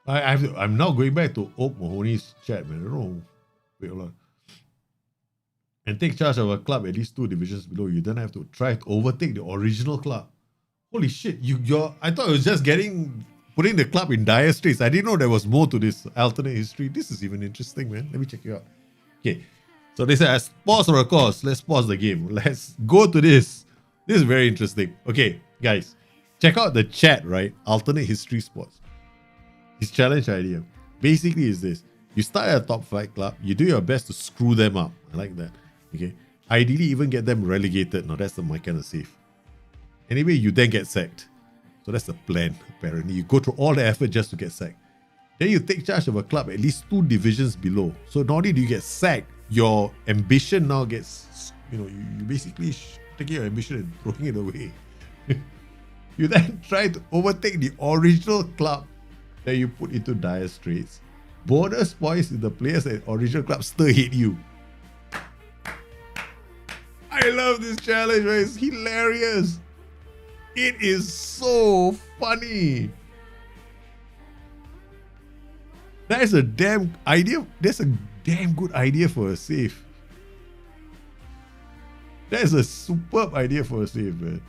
I'm now going back to Oak Mahoney's chat, man. I don't know. Wait, hold on. And take charge of a club at least 2 divisions below. You then have to try to overtake the original club. Holy shit! I thought it was just putting the club in dire straits. I didn't know there was more to this alternate history. This is even interesting, man. Let me check it out. Okay, so they said, pause or a course. Let's pause the game. Let's go to this. This is very interesting. Okay, guys, check out the chat. Right, alternate history sports. His challenge idea basically is this: you start at a top 5 club, you do your best to screw them up. I like that. Okay, ideally even get them relegated. Now that's my kind of safe. Anyway, you then get sacked. So that's the plan, apparently. You go through all the effort just to get sacked. Then you take charge of a club at least 2 divisions below. So not only do you get sacked, your ambition now gets, you basically taking your ambition and throwing it away. You then try to overtake the original club that you put into dire straits. Bonus points if the players at original club still hate you. I love this challenge, man. It's hilarious. It is so funny. That is a damn idea. That's a damn good idea for a save. That is a superb idea for a save, man.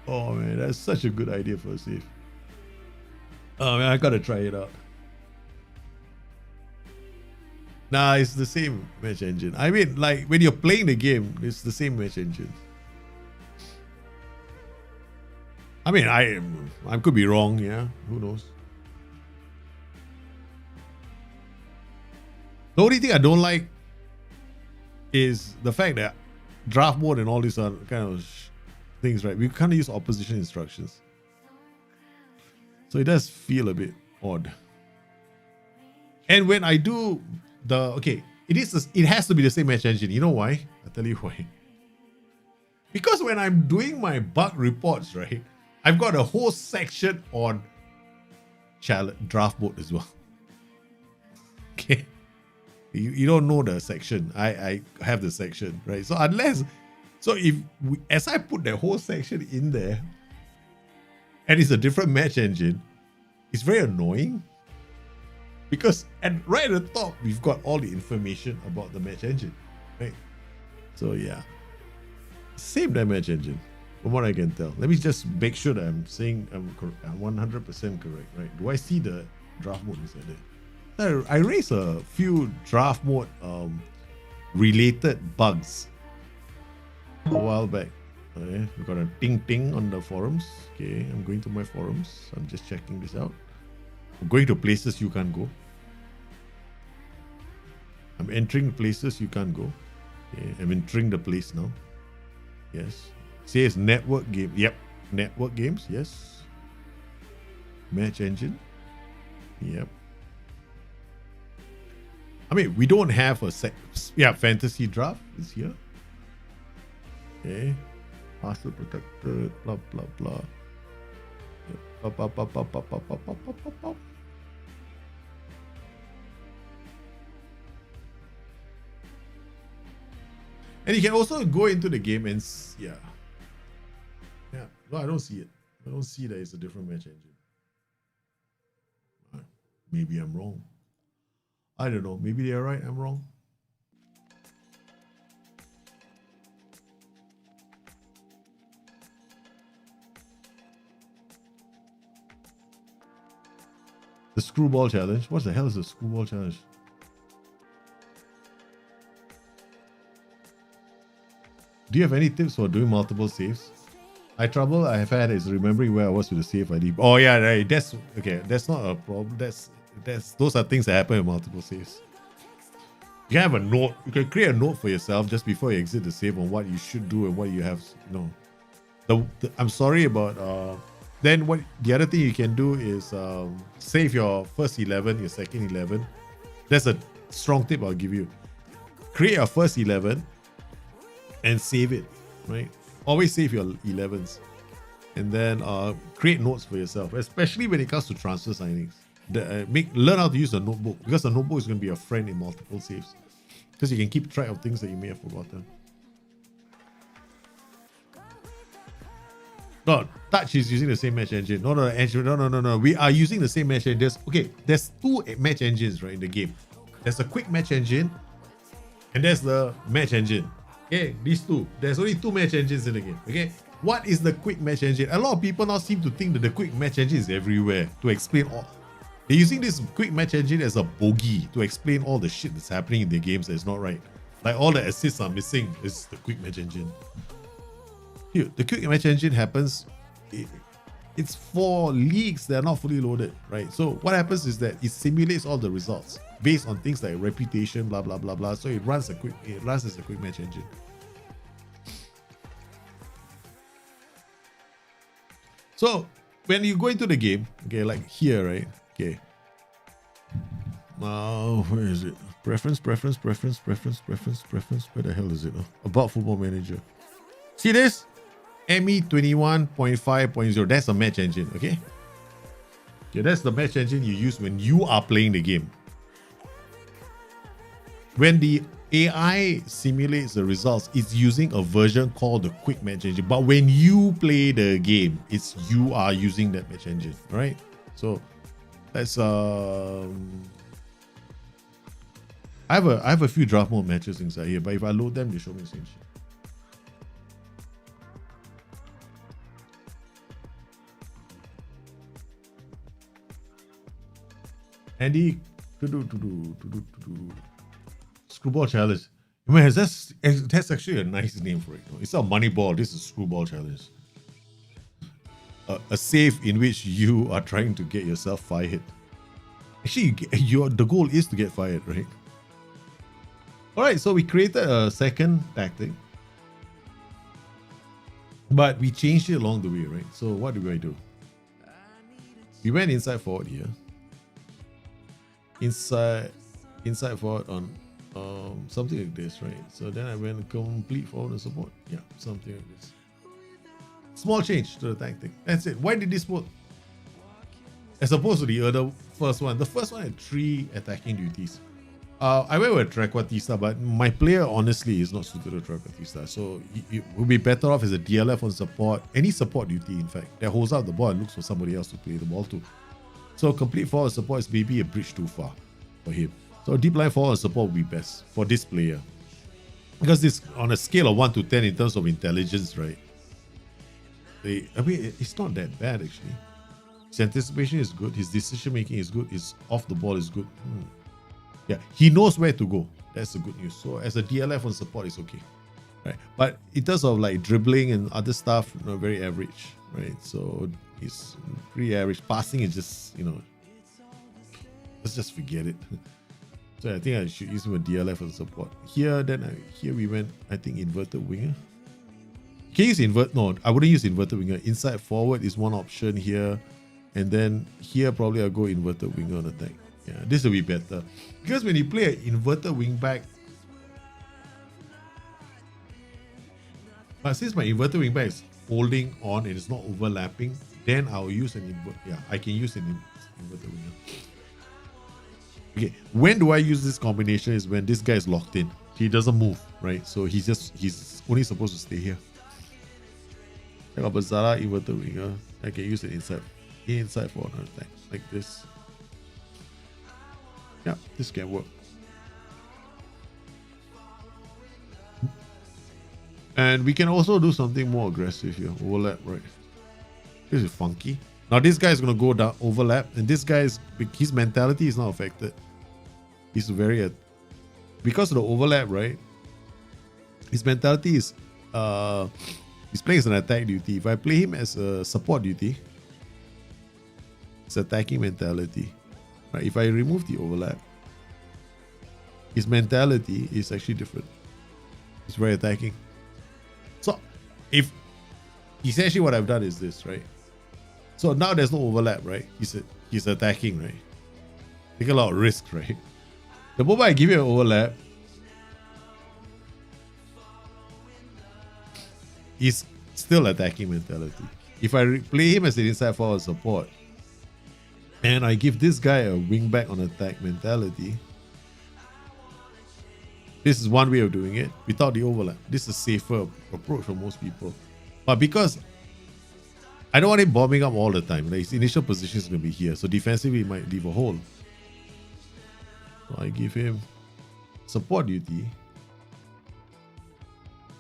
Oh man, that's such a good idea for a save. Oh man, I gotta try it out. Nah, it's the same match engine. I mean, like when you're playing the game, it's the same match engine. I mean, I could be wrong, yeah. Who knows? The only thing I don't like is the fact that draft mode and all these are kind of things, right? We can't use opposition instructions. So it does feel a bit odd. And when I do it has to be the same match engine. You know why? I'll tell you why. Because when I'm doing my bug reports, right, I've got a whole section on draft mode as well. Okay. You don't know the section. I have the section, right? So as I put the whole section in there, and it's a different match engine, it's very annoying. Because right at the top, we've got all the information about the match engine, right? So yeah, same match engine, from what I can tell. Let me just make sure that I'm saying I'm 100% correct, right? Do I see the draft mode inside there? I raised a few draft mode related bugs a while back. Okay, we got a ting on the forums. Okay, I'm going to my forums. I'm just checking this out. I'm going to places you can't go. I'm entering places you can't go. Okay, I'm entering the place now. Yes. Says network game. Yep. Network games. Yes. Match engine. Yep. I mean, we don't have a fantasy draft is here. Okay. Password protected. Blah blah blah. Yep. And you can also go into the game and yeah. No, I don't see it. I don't see that it's a different match engine. Maybe I'm wrong. I don't know. Maybe they're right. I'm wrong. The screwball challenge. What the hell is the screwball challenge? Do you have any tips for doing multiple saves? Trouble I have had is remembering where I was with the save ID. Oh yeah, right. That's okay. That's not a problem. Those are things that happen with multiple saves. You can have a note. You can create a note for yourself just before you exit the save on what you should do and what you have. I'm sorry about. Then what? The other thing you can do is save your first 11, your second 11. That's a strong tip I'll give you. Create your first 11 and save it. Right. Always save your 11s, and then create notes for yourself, especially when it comes to transfer signings. Learn how to use a notebook, because the notebook is going to be a friend in multiple saves, because you can keep track of things that you may have forgotten. No, Touch is using the same match engine. No. We are using the same match engine. There's two match engines, right, in the game. There's a quick match engine, and there's the match engine. Okay, these two. There's only two match engines in the game. Okay, what is the quick match engine? A lot of people now seem to think that the quick match engine is everywhere to explain all. They're using this quick match engine as a bogey to explain all the shit that's happening in the games that's not right. Like all the assists are missing. It's the quick match engine. Here, the quick match engine happens. It's for leagues that are not fully loaded, right? So what happens is that it simulates all the results based on things like reputation, blah blah blah blah. So it runs as a quick match engine. So when you go into the game, okay, like here, right? Okay. Now where is it? Preference. Where the hell is it? About Football Manager. See this? ME 21.5.0. That's a match engine, okay? Okay, that's the match engine you use when you are playing the game. When the AI simulates the results, it's using a version called the quick match engine. But when you play the game, you are using that match engine, right? So that's I have a few draft mode matches inside here, but if I load them, they show me the same shit. Andy, Screwball Challenge. Man, that's actually a nice name for it. It's not Moneyball. This is Screwball Challenge. A save in which you are trying to get yourself fired. Actually, the goal is to get fired, right? All right, so we created a second tactic, but we changed it along the way, right? So what do I do? We went inside forward here. Inside forward on something like this, right? So then I went complete forward and support. Yeah, something like this. Small change to the tactic. That's it. Why did this work? As opposed to the other first one. The first one had 3 attacking duties. I went with Trequartista, but my player honestly is not suited to Trequartista. So it would be better off as a DLF on support. Any support duty, in fact, that holds out the ball and looks for somebody else to play the ball to. So complete forward support is maybe a bridge too far for him. So deep line forward support would be best for this player. Because this, on a scale of 1 to 10 in terms of intelligence, right? It's not that bad actually. His anticipation is good. His decision making is good. His off the ball is good. Yeah, he knows where to go. That's the good news. So as a DLF on support, it's okay. Right? But in terms of like dribbling and other stuff, very average. Right? So he's pretty average. Passing is just, let's just forget it. So I think I should use him a DLF as support. Here we went, I think, inverted winger. Can you use no, I wouldn't use inverted winger. Inside forward is one option here. And then here probably I'll go inverted winger on attack. Yeah, this will be better. Because when you play an inverted wing back, but since my inverted wing back is holding on and it's not overlapping, then I'll use an invert. Yeah, I can use an inverted winger. Okay, when do I use this combination is when this guy is locked in. He doesn't move, right? So he's only supposed to stay here. I got Bazara inverted winger. I can use it inside for another attack like this. Yeah, this can work. And we can also do something more aggressive here. Overlap, right? This is funky. Now this guy is going to go down, overlap, and this guy his mentality is not affected. He's because of the overlap, right? His mentality is he's playing as an attack duty. If I play him as a support duty, it's attacking mentality. Right? If I remove the overlap, his mentality is actually different. It's very attacking. So if essentially what I've done is this, right? So now there's no overlap, right? He's attacking, right? Take a lot of risk, right? The moment I give you an overlap, he's still attacking mentality. If I play him as an inside forward support, and I give this guy a wing back on attack mentality, this is one way of doing it without the overlap. This is a safer approach for most people. But because I don't want him bombing up all the time. Like his initial position is going to be here. So defensively, he might leave a hole. So I give him support duty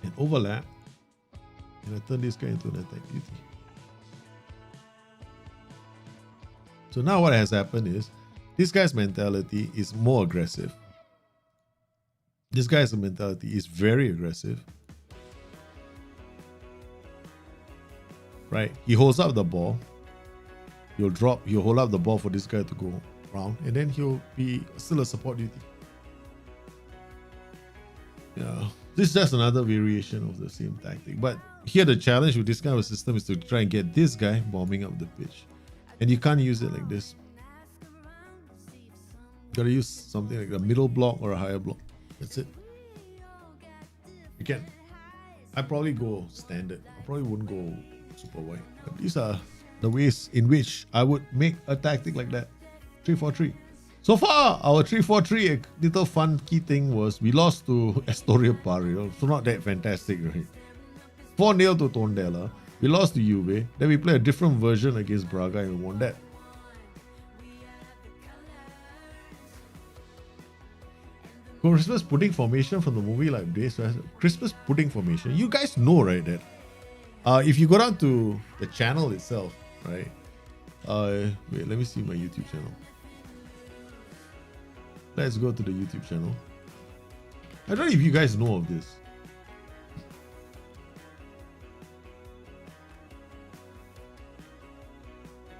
and overlap. And I turn this guy into an attack duty. So now what has happened is this guy's mentality is more aggressive. This guy's mentality is very aggressive. Right? He holds up the ball. He'll hold up the ball for this guy to go around, and then he'll be still a support duty. Yeah. This is just another variation of the same tactic. But here the challenge with this kind of system is to try and get this guy bombing up the pitch. And you can't use it like this. You gotta use something like a middle block or a higher block. That's it. You can. I'd probably go standard. I probably wouldn't go super wide. But these are the ways in which I would make a tactic like that. 3-4-3. So far, our 3-4-3 little funky thing was we lost to Astoria Parrio. So not that fantastic, right? 4-0 to Tondela. We lost to Juve. Then we played a different version against Braga and we won that. Christmas pudding formation from the movie like this. Christmas pudding formation. You guys know, right, that if you go down to the channel itself, right? Wait, let me see my YouTube channel. Let's go to the YouTube channel. I don't know if you guys know of this.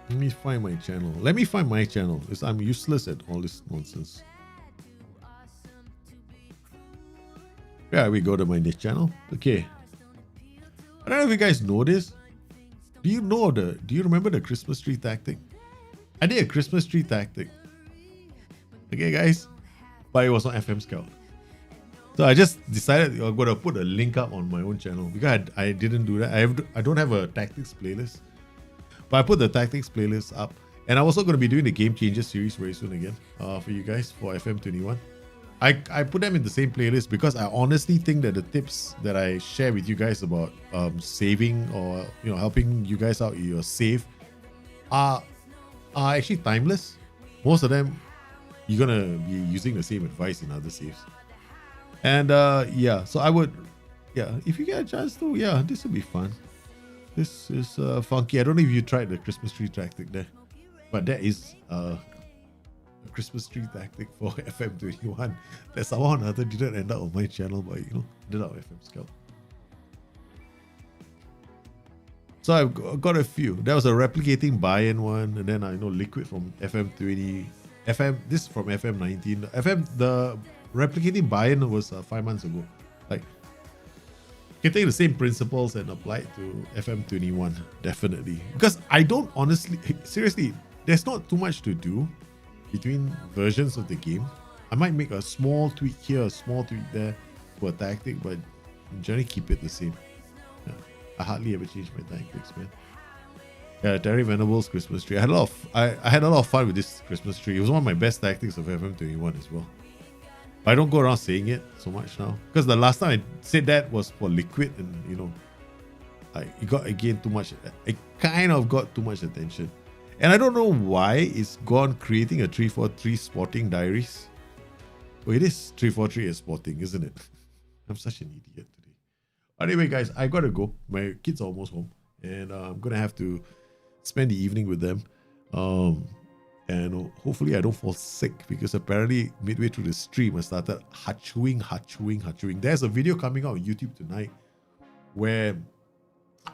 Let me find my channel. Let me find my channel because I'm useless at all this nonsense. Yeah, we go to my niche channel. Okay. I don't know if you guys know this. Do you remember the Christmas tree tactic? I did a Christmas tree tactic. Okay, guys. But it was on FM Scout. So I just decided I'm going to put a link up on my own channel because I didn't do that. I don't have a tactics playlist. But I put the tactics playlist up. And I'm also going to be doing the Game Changer series very soon again for you guys for FM21. I put them in the same playlist because I honestly think that the tips that I share with you guys about saving or helping you guys out in your save are actually timeless. Most of them you're gonna be using the same advice in other saves. And yeah, so I would, if you get a chance to, this will be fun. This is funky. I don't know if you tried the Christmas tree tactic there, but that is a Christmas tree tactic for FM21 that somehow or another didn't end up on my channel, but ended up FM Scout. So I've got a few. There was a replicating buy-in one, and then I know Liquid from FM20. This is from FM19. The replicating buy-in was 5 months ago. Like, you can take the same principles and apply it to FM21, definitely. Because I don't honestly, seriously, there's not too much to do between versions of the game. I might make a small tweak here, a small tweak there for a tactic, but generally keep it the same. Yeah, I hardly ever change my tactics, man. Yeah, Terry Venables Christmas tree. I had a lot of fun with this Christmas tree. It was one of my best tactics of FM21 as well. But I don't go around saying it so much now because the last time I said that was for Liquid, and it got again too much. It kind of got too much attention. And I don't know why it's gone creating a 3-4-3 Sporting Diaries. Oh, it is 3-4-3 as Sporting, isn't it? I'm such an idiot today. Anyway, guys, I gotta go. My kids are almost home, and I'm gonna have to spend the evening with them. And hopefully I don't fall sick because apparently midway through the stream I started hatchooing. There's a video coming out on YouTube tonight where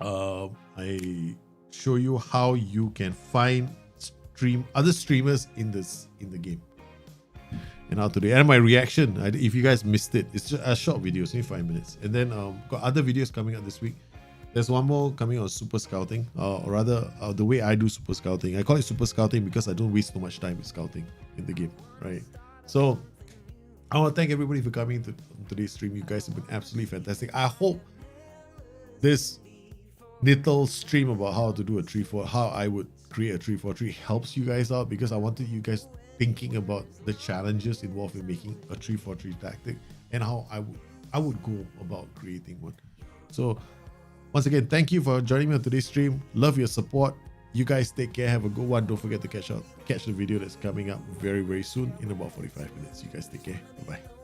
I show you how you can find other streamers in the game. And how today, and my reaction, if you guys missed it, it's just a short video, it's only 5 minutes. And then got other videos coming out this week. There's one more coming on Super Scouting, or rather the way I do Super Scouting. I call it Super Scouting because I don't waste too much time with scouting in the game, right? So I want to thank everybody for coming to today's stream. You guys have been absolutely fantastic. I hope this little stream about how to do a 3-4, how I would create a 3-4-3 helps you guys out, because I wanted you guys thinking about the challenges involved in making a 3-4-3 tactic and how I would go about creating one. So Once again, thank you for joining me on today's stream. Love your support. You guys take care. Have a good one. Don't forget to catch the video that's coming up very, very soon in about 45 minutes. You guys take care. Bye-bye.